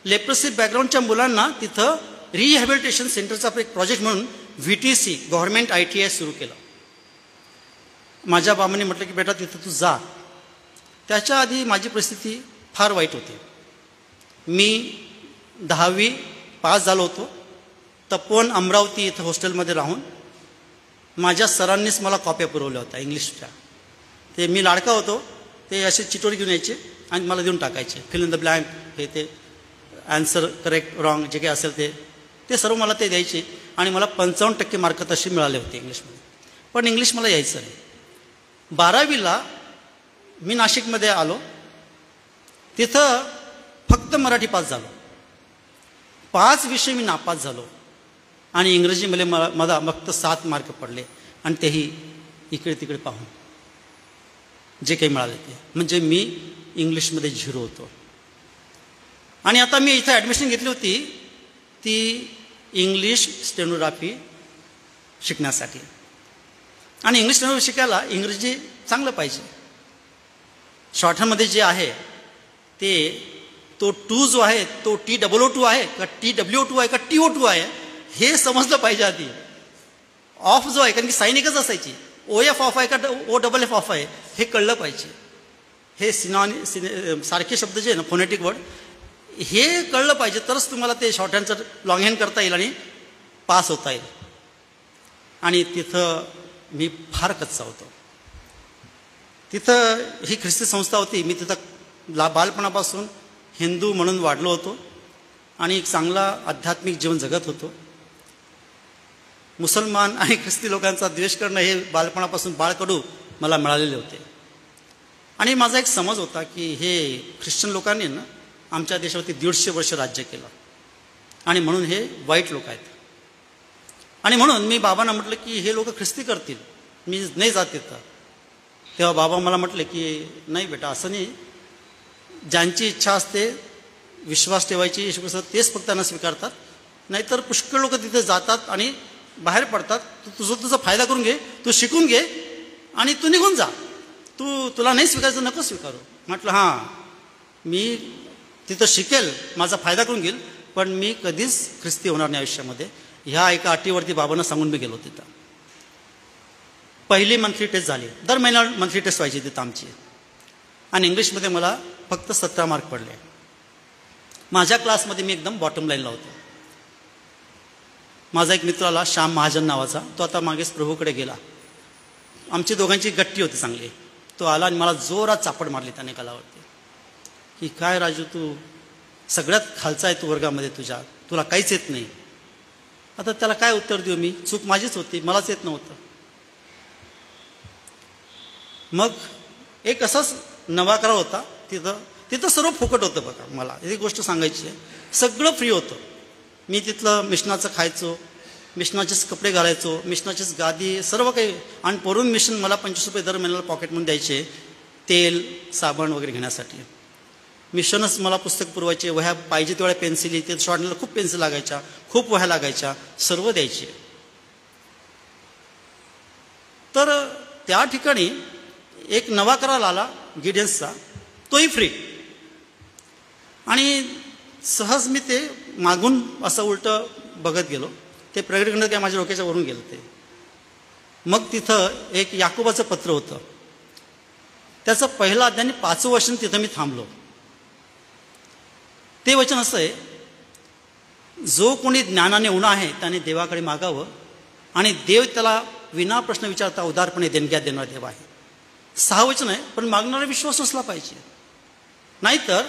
लेप्रसी बॅकग्राऊंडच्या मुलांना तिथं रिहॅबिलिटेशन सेंटरचा एक प्रोजेक्ट म्हणून VTC गव्हर्नमेंट ITI सुरू केलं. माझ्या बाबांनी म्हटलं की बेटा तिथं तू जा. त्याच्या आधी माझी परिस्थिती फार वाईट होती. मी 10वी पास झालो होतो. तपोवन अमरावती इथं हॉस्टेलमध्ये राहून माझ्या सरांनीच मला कॉप्या पुरवल्या होत्या इंग्लिशच्या. ते मी लाडका होतो, ते असे चिटोरी घेऊन यायचे आणि मला देऊन टाकायचे. फिल इन द ब्लँक, हे ते ॲन्सर करेक्ट रॉंग जे काही असेल ते सर्व मला ते द्यायचे आणि मला 55% मार्क तसे मिळाले होते इंग्लिशमध्ये. पण इंग्लिश मला यायचं नाही. 12वीला मी नाशिकमध्ये आलो. तिथं फक्त मराठी पास झालो. 5 विषय मी नापास झालो आणि इंग्रजीमध्ये मला फक्त 7 मार्क पडले आणि तेही इकडे तिकडे पाहून जे काही मिळाले ते. म्हणजे मी इंग्लिशमध्ये 0 होतो. आणि आता मी इथं ॲडमिशन घेतली होती ती इंग्लिश स्टेनोग्राफी शिकण्यासाठी. आणि इंग्लिश स्टेनोग्राफी शिकायला इंग्रजी चांगलं पाहिजे. शॉर्टहँडमध्ये जे आहे ते तो टू जो आहे तो TOO2 आहे का TWO2 आहे का TO2 आहे हे समजलं पाहिजे आधी. ऑफ जो आहे, कारण की साईन एकच असायची, OF ऑफ आहे का OFF ऑफ आहे हे कळलं पाहिजे. हे सारखे शब्द जे आहे ना, फोनेटिक वर्ड, हे कळलं पाहिजे. तरच तुम्हाला ते शॉर्टहँडचं लॉंगहँड करता येईल आणि पास होता येईल. आणि तिथं मी फार कच्चा होतो. तिथं ही ख्रिस्ती संस्था होती. मी तिथं बालपणापासून हिंदू म्हणून वाढलो होतो आणि एक चांगला आध्यात्मिक जीवन जगत होतो. मुसलमान आणि ख्रिस्ती लोकांचा द्वेष करणं हे बालपणापासून बाळकडू मला मिळालेले होते. आणि माझा एक समज होता की हे ख्रिश्चन लोकांनी ना आमच्या देशावरती 150 वर्ष राज्य केलं आणि म्हणून हे वाईट लोक आहेत. आणि म्हणून मी बाबांना म्हटलं की हे लोक ख्रिस्ती करतील, मी नाही जात तिथं. तेव्हा बाबा मला म्हटले की नाही बेटा, असं नाही. ज्यांची इच्छा असते विश्वास ठेवायची येशू ख्रिस्त तेच फक्त त्यांना स्वीकारतात. नाहीतर पुष्कळ लोक तिथे जातात आणि बाहेर पडतात. तुझा फायदा करून घे, तू शिकून घे आणि तू निघून जा. तुला नाही स्वीकारायचं नको स्वीकारू. म्हटलं हां, मी तिथं शिकेल, माझा फायदा करून घेईल, पण मी कधीच ख्रिस्ती होणार नाही आयुष्यामध्ये. ह्या एका अटीवरती बाबांना सांगून मी गेलो तिथं. पहिली मंथली टेस्ट झाली. दर महिन्याला मंथली टेस्ट व्हायची तिथं आमची. आणि इंग्लिशमध्ये मला फक्त 17 मार्क पडले. माझ्या क्लासमध्ये मी एकदम बॉटम लाईनला होतो. माझा एक मित्र आला, श्याम महाजन नावाचा, तो आता मागेच प्रभूकडे गेला. आमची दोघांची गट्टी होती चांगली. तो आला आणि मला जोरात चापड मारली त्याने गालावरती की काय राजू, तू सगळ्यात खालचा आहे तू वर्गामध्ये, तुला काहीच येत नाही. आता त्याला काय उत्तर देऊ मी? चूक माझीच होती, मलाच येत नव्हतं. मग एक असाच नवाकरा होता तिथं सर्व फुकट होतं बघा. मला एक गोष्ट सांगायची आहे, सगळं फ्री होतं. मी तिथलं मिशनाचं खायचो, मिशनाचेच कपडे घालायचो, मिशनाचीच गादी, सर्व काही. आणि परून मिशन मला 25 रुपये दर महिन्याला पॉकेटमध्ये द्यायचे तेल साबण वगैरे घेण्यासाठी. मिशनच मला पुस्तक पुरवायचे, वह्या पाहिजे तेवढ्या पेन्सिली, ते शॉर्टला खूप पेन्सिल लागायच्या, खूप वह्या लागायच्या, सर्व द्यायचे. तर त्या ठिकाणी एक नवा करार आला गिडियन्सचा, तोही फ्री. आणि सहज मी ते मागून असं उलटं बघत गेलो. ते प्रगट करण्यात काय माझ्या डोक्याच्या वरून गेलं ते. मग तिथं एक याकोबाचं पत्र होतं, त्याचं पहिलं अध्याय 5वं वचन तिथं मी थांबलो. ते वचन असं आहे, जो कोणी ज्ञानाने उणा आहे त्याने देवाकडे मागावं आणि देव त्याला विना प्रश्न विचारता उदारपणे देणग्या देणारा देव आहे. 6 वचन आहे, पण मागणारा विश्वास असला पाहिजे. नाहीतर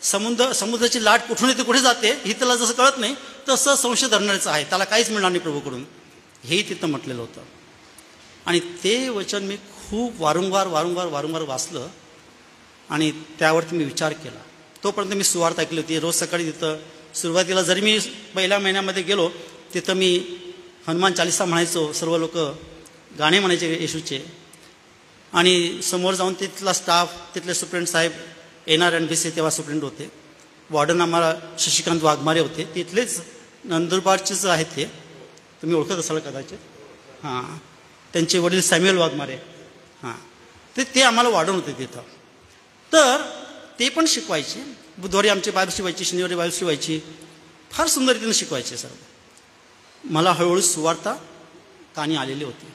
समुद्राची लाट कुठून येते कुठे जाते ही त्याला जसं कळत नाही तसं संशय धरण्याचं आहे, त्याला काहीच मिळणार नाही प्रभूकडून, हेही तिथं म्हटलेलं होतं. आणि ते वचन मी खूप वारंवार वाचलं आणि त्यावरती मी विचार केला. तोपर्यंत मी सुवार्ता ऐकली होती. रोज सकाळी तिथं सुरुवातीला जरी मी पहिल्या महिन्यामध्ये गेलो तिथं मी हनुमान चालीसा म्हणायचो, सर्व लोक गाणे म्हणायचे येशूचे. आणि समोर जाऊन तिथला स्टाफ, तिथले सुप्रिंट साहेब, NRNBC तेव्हा सुप्रिंट होते, वॉर्डन आम्हाला शशिकांत वाघमारे होते, तिथलेच नंदुरबारचेच आहेत ते, तुम्ही ओळखत असाल कदाचित. हां, त्यांचे वडील सॅम्युअल वाघमारे. हां, ते आम्हाला वॉर्डन होते तिथं. तर ते पण शिकवायचे. बुधवारी आमची बायबल शिवायची, शनिवारी बायबल शिवायची, फार सुंदर रीतीने शिकवायचे सर्व. मला हळूहळू सुवार्ता कानी आलेली होती.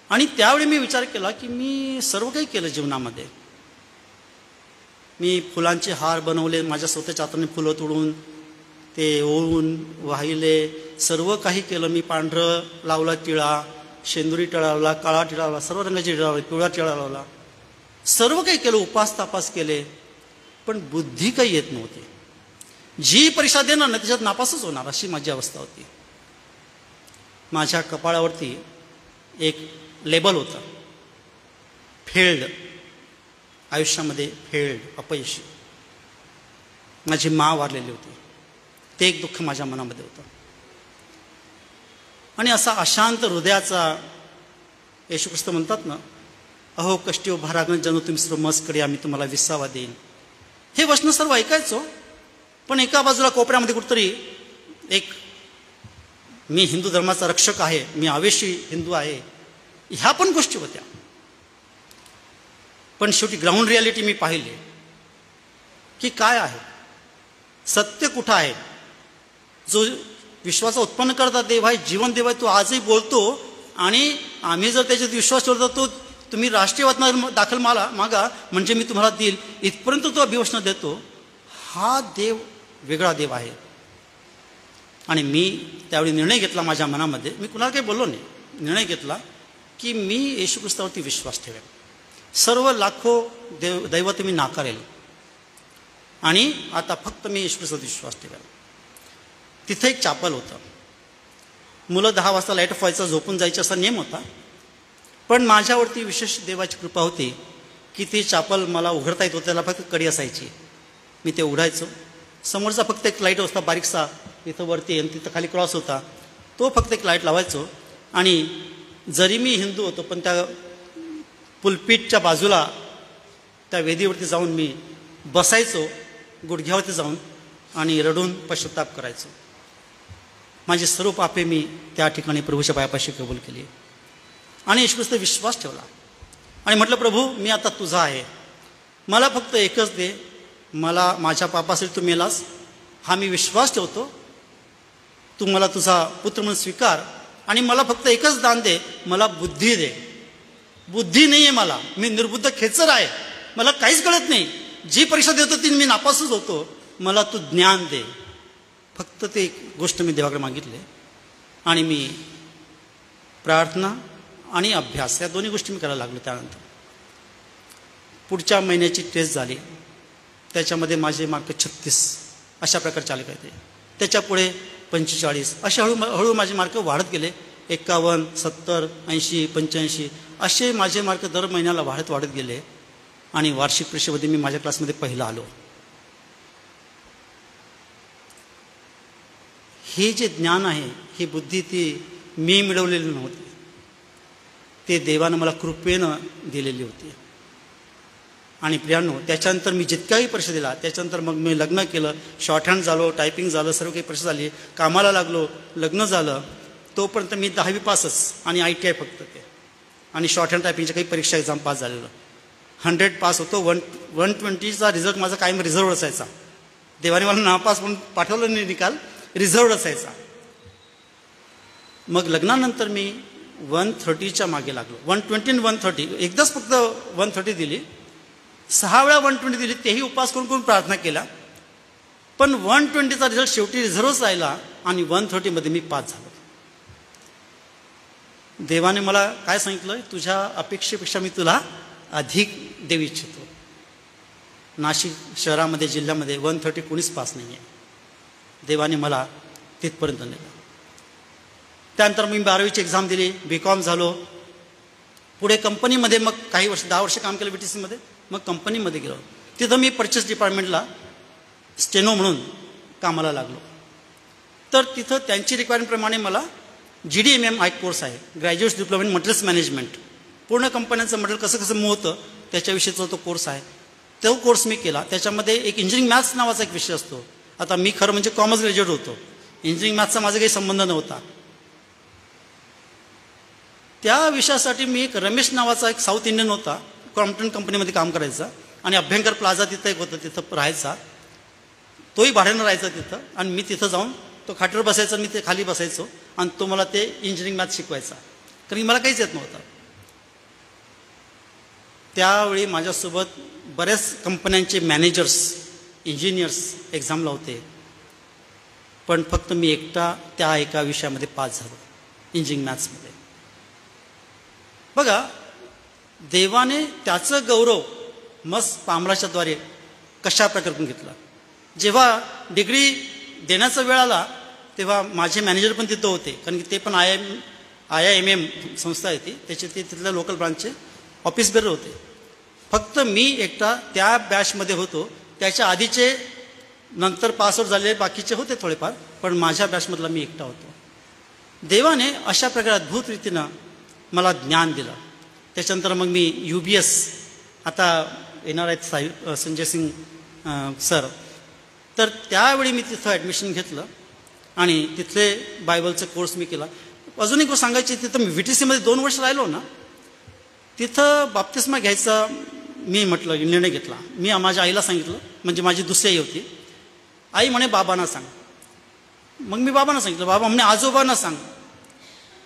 आणि त्यावेळी मी विचार केला की मी सर्व काही केलं जीवनामध्ये. मी फुलांचे हार बनवले, माझ्या स्वतःच्या हाताने फुलं तोडून ते ओळून वाहिले, सर्व काही केलं मी. पांढरं लावला टिळा, शेंदुरी टिळा लावला, काळा टिळा लावला, सर्व रंगाचे टिळा लावले, पिवळा टिळा लावला, सर्व काही केलं, उपास तापास केले, पण बुद्धी काही येत नव्हती. जी परीक्षा देणार ना त्याच्यात नापासच होणार अशी माझी अवस्था होती. माझ्या कपाळावरती एक लेबल होतं, फेल्ड, आयुष्यामध्ये फेल्ड, अपयशी. माझी माँ वारलेली होती, ते एक दुःख माझ्या मनामध्ये होतं. आणि असा अशांत हृदयाचा, येशू ख्रिस्त म्हणतात ना, अहो कष्टी भारागण जणू तुम्ही सर्व मस्करी, आम्ही तुम्हाला विसावा देईन. हे वचन सर्व ऐकायचो, पण एका बाजूला कोपऱ्यामध्ये कुठतरी एक, मी हिंदू धर्माचा रक्षक आहे, मी आवेशी हिंदू आहे, ह्या पण गोष्टी होत्या. पण शेवटी ग्राउंड रियालिटी मी पाहिली की काय आहे, सत्य कुठं आहे. जो विश्वास उत्पन्न करता देव आहे, जीवन देव आहे, तो आजही बोलतो. आणि आम्ही जर त्याच्यात विश्वास ठेवला, तो तुम्ही राष्ट्रीय वाचनात दाखल मागा म्हणजे मी तुम्हाला देईल, इथपर्यंत तो अभिवचन देतो. हा देव वेगळा देव आहे. आणि मी त्यावेळी निर्णय घेतला माझ्या मनामध्ये, मी कुणाला काही बोललो नाही, निर्णय घेतला की मी येशू ख्रिस्तावरती विश्वास ठेवेन. सर्व लाखो दैवत मी नाकारेल आणि आता फक्त मी येशू ख्रिस्तावरती विश्वास ठेवेन. तिथं एक चापल होतं. मुलं 10 वाजता लाईट ऑफ व्हायचा, झोपून जायचा असा नियम होता. पण माझ्यावरती विशेष देवाची कृपा होती की ती चापल मला उघडता येत होती, त्याला फक्त कडी असायची. मी ते उघडायचो. समोरचा फक्त एक लाईट होता बारीकसा, तिथं वरती आणि तिथं खाली क्रॉस होता, तो फक्त एक लाईट लावायचो. आणि जरी मी हिंदू होतो पण त्या पुलपीटच्या बाजूला त्या वेदीवरती जाऊन मी बसायचो, गुडघ्यावरती जाऊन, आणि रडून पश्चाताप करायचो. माझी सर्व पापे मी त्या ठिकाणी प्रभूच्या पायापाशी कबूल केली आणि येशू ख्रिस्त विश्वास ठेवला. आणि म्हटलं, प्रभू मी आता तुझा आहे, मला फक्त एकच दे, मला माझ्या पापासाठी तू मेलास, हा मी विश्वास ठेवतो. तू मला तुझा पुत्र म्हणून स्वीकार आणि मला फक्त एकच दान दे, मला बुद्धी दे. बुद्धी नाही आहे मला, मी निर्बुद्ध खेचर आहे, मला काहीच कळत नाही, जी परीक्षा देतो ती मी नापासच होतो, मला तू ज्ञान दे. फक्त ते एक गोष्ट मी देवाकडे मागितले. आणि मी प्रार्थना आणि अभ्यास या दोन्ही गोष्टी मी करायला लागलो. त्यानंतर पुढच्या महिन्याची टेस्ट झाली, त्याच्यामध्ये माझे मार्क 36 अशा प्रकारचे आले पाहिजे. त्याच्या पुढे 45, असे हळूहळू माझे मार्क वाढत गेले. 51, 70, 80, 85 असे माझे मार्क दर महिन्याला वाढत गेले आणि वार्षिक परीक्षेमध्ये मी माझ्या क्लासमध्ये पहिला आलो. हे जे ज्ञान आहे, ही बुद्धी ती मी मिळवलेली नव्हती, ते देवानं मला कृपेनं दिलेली होती. आणि प्रियांनो, त्याच्यानंतर मी जितक्याही परीक्षा दिला, त्याच्यानंतर मग मी लग्न केलं, शॉर्ट हँड झालो, टायपिंग झालं, सर्व काही परीक्षा झाली, कामाला लागलो, लग्न झालं. तोपर्यंत मी 10वी पासच आणि ITI फक्त ते, आणि शॉर्ट हँड टायपिंगच्या काही परीक्षा एक्झाम पास झालेलं. 100 पास होतो. 120चा रिझल्ट माझा कायम रिझर्व्ड असायचा. देवाने मला नापास म्हणून पाठवलं नाही, निकाल रिझर्व्ड असायचा. मग लग्नानंतर मी 130च्या मागे लागलो. 120 आणि 130 एकदाच फक्त 130 दिली, 6 वेळा 120 दिली, तेही उपवास करून प्रार्थना केला. पण 120चा रिझल्ट शेवटी रिझर्वच राहिला आणि 130मध्ये मी पास झालो. देवाने मला काय सांगितलं, तुझ्या अपेक्षेपेक्षा मी तुला अधिक देऊ इच्छितो. नाशिक शहरामध्ये, जिल्ह्यामध्ये 130 कोणीच पास नाही आहे. देवाने मला तिथपर्यंत नेलं. त्यानंतर मी 12वीची एक्झाम दिली, BCom झालो. पुढे कंपनीमध्ये मग काही वर्ष, 10 वर्ष काम केलं BTCमध्ये. मग कंपनीमध्ये गेलो, तिथं मी परचेस डिपार्टमेंटला स्टेनो म्हणून कामाला लागलो. तर तिथं त्यांची रिक्वायरमेंटप्रमाणे मला GDMM हा एक कोर्स आहे, graduate diploma in materials management. पूर्ण कंपन्यांचं मटेरियल कसं मूव्ह होतं त्याच्याविषयीचा तो कोर्स आहे. तो कोर्स मी केला. त्याच्यामध्ये एक इंजिनिअरिंग मॅथ्स नावाचा एक विषय असतो. आता मी खरं म्हणजे कॉमर्स ग्रॅज्युएट होतो, इंजिनिअरिंग मॅथ्सचा माझा काही संबंध नव्हता. त्या विषयासाठी मी एक रमेश नावाचा एक साऊथ इंडियन होता, क्रॉम्प्टन कंपनीमध्ये काम करायचा, आणि अभ्यंकर प्लाझा तिथं एक होतं, तिथं राहायचा. तोही भाड्यानं राहायचा तिथं, आणि मी तिथं जाऊन तो खाटेवर बसायचा, मी ते खाली बसायचो, आणि तो मला ते इंजिनिअरिंग मॅथ्स शिकवायचा, कारण मला काहीच येत नव्हतं. त्यावेळी माझ्यासोबत बऱ्याच कंपन्यांचे मॅनेजर्स, इंजिनियर्स एक्झामला होते, पण फक्त मी एकटा त्या एका विषयामध्ये पास झालो, इंजिनिअरिंग मॅथ्समध्ये. बघा, देवाने त्याचं गौरव मस्त पामराच्याद्वारे कशा प्रकारे करून घेतला. जेव्हा डिग्री देण्याचा वेळ आला तेव्हा माझे मॅनेजर पण तिथं होते, कारण की ते पण IIMM संस्था आहे ती, त्याचे ते तिथल्या लोकल ब्रांचचे ऑफिस बेरर होते. फक्त मी एकटा त्या बॅचमध्ये होतो. त्याच्या आधीचे नंतर पासआउट झालेले बाकीचे होते थोडेफार, पण माझ्या बॅचमधला मी एकटा होतो. देवाने अशा प्रकारे अद्भुत रीतीनं मला ज्ञान दिलं. त्याच्यानंतर मग मी UBS, आता येणार आहेत संजय सिंग सर, तर त्यावेळी मी तिथं ॲडमिशन घेतलं आणि तिथले बायबलचा कोर्स मी केला. अजून एक गोष्ट सांगायची, तिथं मी VTCमध्ये 2 वर्ष राहिलो ना, तिथं बाप्तिस्मा घ्यायचा मी निर्णय घेतला. मी माझ्या आईला सांगितलं, म्हणजे माझी दुसरी आई होती. आई म्हणे बाबांना सांग. मग मी बाबांना सांगितलं. बाबा म्हणे आजोबांना सांग.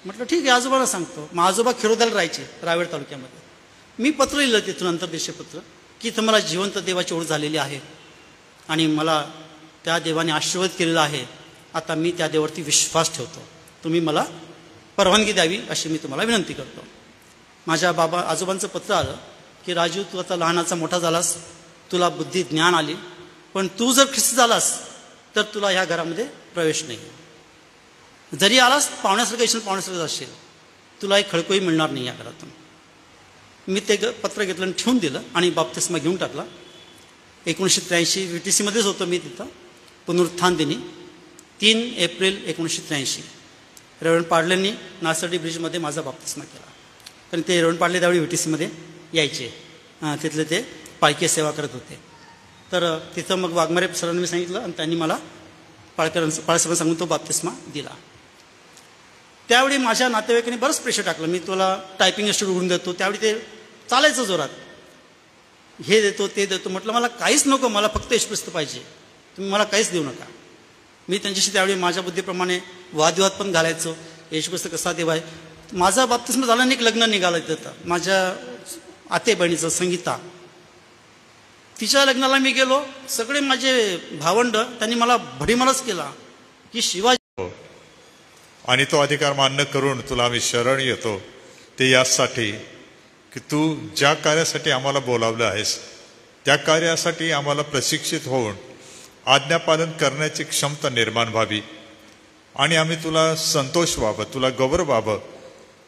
म्हटलं ठीक आहे, आजोबांना सांगतो. मग आजोबा खिरोद्याला राहायचे, रावेर तालुक्यामध्ये. मी पत्र लिहिलं तिथून, अंतर्देशीय की इथं मला जिवंत देवाची ओढ झालेली आहे आणि मला त्या देवाने आशीर्वाद केलेला आहे. आता मी त्या देवावरती विश्वास ठेवतो, तुम्ही मला परवानगी द्यावी अशी मी तुम्हाला विनंती करतो. माझ्या आजोबांचं पत्र आलं की राजू, तू आता लहानाचा मोठा झालास, तुला बुद्धी ज्ञान आली, पण तू जर ख्रिस्त झालास तर तुला ह्या घरामध्ये प्रवेश नाही. जरी आलास पाहुण्यासारखं येशील, पाहुण्यासारखं असशील, तुला एक खळकोही मिळणार नाही या घरातून. मी ते पत्र घेतलं आणि ठेवून दिलं आणि बाप्तिस्मा घेऊन टाकला. 1983 VTCमध्येच होतो मी तिथं. पुनरुत्थान दिनी 3 एप्रिल 1983 रेव्हरंड पाडलेंनी नासर्डी ब्रिजमध्ये माझा बाप्तिस्मा केला. कारण ते रेव्हरंड पाडले त्यावेळी VTCमध्ये यायचे, तिथले ते पालखी सेवा करत होते. तर तिथं मग वाघमारे सरांनी सांगितलं आणि त्यांनी मला पाळसरांना सांगून तो बाप्तिस्मा दिला. त्यावेळी माझ्या नातेवाईकांनी बरंच प्रेशर टाकलं. मी तुला टायपिंग इन्स्टिट्यूट उघडून देतो, त्यावेळी ते चालायचं जोरात, हे देतो ते देतो. म्हटलं मला काहीच नको, मला फक्त येशू पाहिजे, तुम्ही मला काहीच देऊ नका. मी त्यांच्याशी त्यावेळी माझ्या बुद्धीप्रमाणे वादविवाद पण घालायचो. येशू ख्रिस्त कसा देव आहे. माझा बाप्तिस्मा झाला आणि एक लग्न निघालं तिथं, माझ्या आते बहिणीचं संगीता, तिच्या लग्नाला मी गेलो. सगळे माझे भावंड त्यांनी मला भडीमारच केला की शिवाजी, आणि तो अधिकार मान्य करून तुला आम्ही शरण येतो. ते यासाठी की तू ज्या कार्यासाठी आम्हाला बोलावलं आहेस त्या कार्यासाठी आम्हाला प्रशिक्षित होऊन आज्ञापालन करण्याची क्षमता निर्माण व्हावी आणि आम्ही तुला संतोष व्हावं, तुला गौरव व्हावं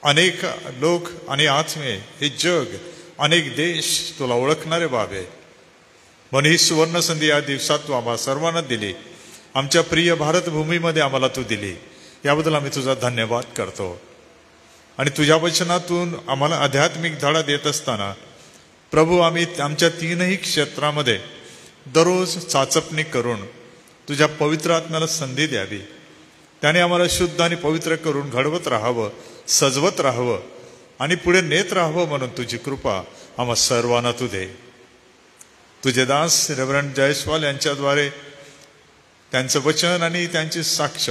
अनेक लोक आणि आत्मे, हे जग, अनेक देश तुला ओळखणारे बाबे. म्हणून ही सुवर्ण संधी या दिवसात तू आम्हाला सर्वांना दिली. आमच्या प्रिय भारतभूमीमध्ये आम्हाला तू दिली, याबद्दल आम्ही तुझा धन्यवाद करतो. आणि तुझ्या वचनातून आम्हाला आध्यात्मिक धडा देत असताना प्रभू, आम्ही आमच्या तीनही क्षेत्रामध्ये दररोज चाचपणी करून तुझ्या पवित्र आत्म्याला संधी द्यावी. त्याने आम्हाला शुद्ध आणि पवित्र करून घडवत राहावं, सजवत राहावं आणि पुढे नेत राहावं. म्हणून तुझी कृपा आम्हा सर्वांना तू दे. तुझे दास रेव्हरंड जयस्वाल यांच्याद्वारे त्यांचं वचन आणि त्यांची साक्ष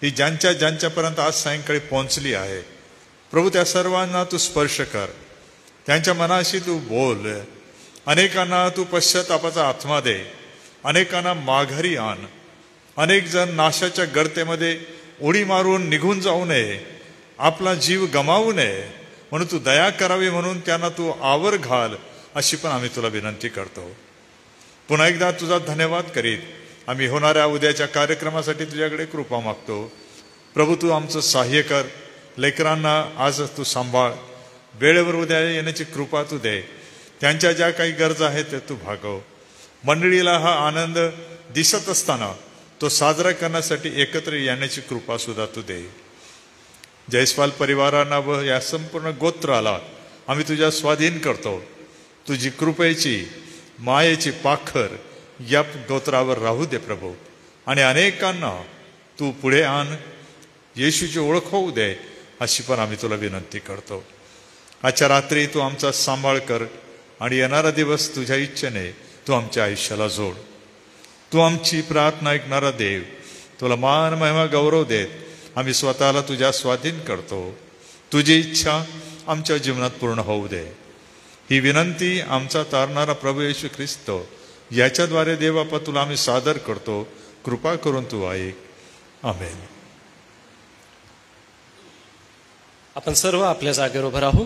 ही ज्यांच्यापर्यंत आज सायंकाळी पोहोचली आहे, प्रभू त्या सर्वांना तू स्पर्श कर. त्यांच्या मनाशी तू बोल. अनेकांना तू पश्चातापाचा आत्मा दे. अनेकांना माघारी आण. अनेक जण नाशाच्या गर्तेमध्ये उडी मारून निघून जाऊ नये, आपला जीव गमावू नये, म्हणून तू दया करावी. म्हणून त्यांना तू आवर घाल, अशी पण आम्ही तुला विनंती करतो. पुन्हा एकदा तुझा धन्यवाद करीत आम्ही होणाऱ्या उद्याच्या कार्यक्रमासाठी तुझ्याकडे कृपा मागतो. प्रभू, तू आमचं सहाय्य कर. लेकरांना आज तू सांभाळ. वेळेवर उद्या येण्याची कृपा तू दे. त्यांच्या ज्या काही गरजा आहेत ते तू भागव. मंडळीला हा आनंद दिसत असताना तो साजरा करण्यासाठी एकत्र येण्याची कृपा सुद्धा तू दे. जयस्वाल परिवारांना व या संपूर्ण गोत्राला आम्ही तुझ्या स्वाधीन करतो. तुझी कृपेची, मायेची पाखर या गोत्रावर राहू दे प्रभू. आणि अनेकांना तू पुढे आण, येशूची ओळख होऊ दे, अशी पण आम्ही तुला विनंती करतो. आजच्या रात्री तू आमचा सांभाळ कर आणि येणारा दिवस तुझ्या इच्छेने तू आमच्या आयुष्याला जोड. तू आमची प्रार्थना ऐकणारा देव, तुला मान, महिमा, गौरव देत आम्ही स्वतःला तुझ्या स्वाधीन करतो. तुझी इच्छा आमच्या जीवनात पूर्ण होऊ दे. ही विनंती आमचा तारणारा प्रभू येशू ख्रिस्त याच्याद्वारे देवापा तुला आम्ही सादर करतो. कृपा करून तू ऐक. आमेन. आपण सर्व आपल्या जागेवर उभं राहू.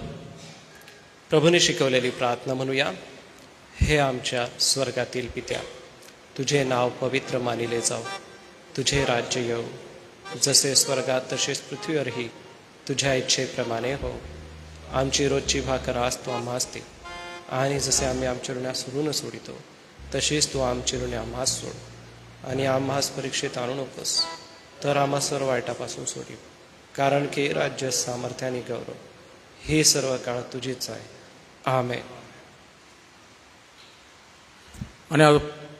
प्रभूने शिकवलेली प्रार्थना म्हणूया. हे आमच्या स्वर्गातील पित्या, तुझे नाव पवित्र मानिले जाऊ. तुझे राज्य येऊ. जसे स्वर्गात तसेच पृथ्वीवरही तुझ्या इच्छेप्रमाणे हो. आमची रोजची भाकर आज तू आम्हास दे. आणि जसे आम्ही आमच्या ऋणास ऋण सोडितो, तशीच तू आमची ऋणे आम्हास सोड. आणि आम्हास परीक्षेत आणू नकोस, तर आम्हा सर्व वाईटापासून सोडीव. कारण की राज्य, सामर्थ्य आणि गौरव हे सर्व काळ तुझीच आहे. आमेन.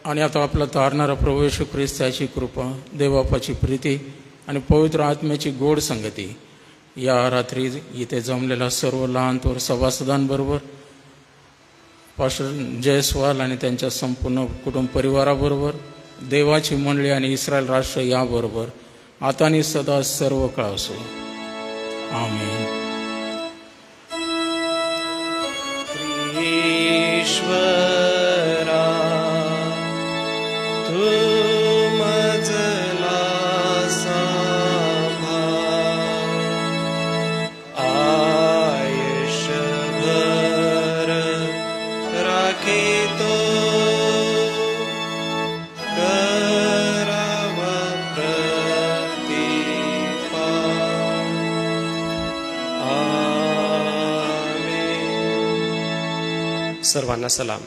आणि आता आपला तारणारा प्रभू येशू ख्रिस्ताची कृपा, देवबापाची प्रीती आणि पवित्र आत्म्याची गोड संगती या रात्री इथे जमलेल्या सर्व लहान थोर सभासदांबरोबर, पास्टर जयस्वाल आणि त्यांच्या संपूर्ण कुटुंब परिवाराबरोबर, देवाची मंडळी आणि इस्रायल राष्ट्र याबरोबर आता आणि सदा सर्व काळ असो. आमेन. ईश्वरा तू मजला सांभाळ. आयुष्यभर राखीतो करावा प्रतिपाल. आमेन. सर्वांना सलाम.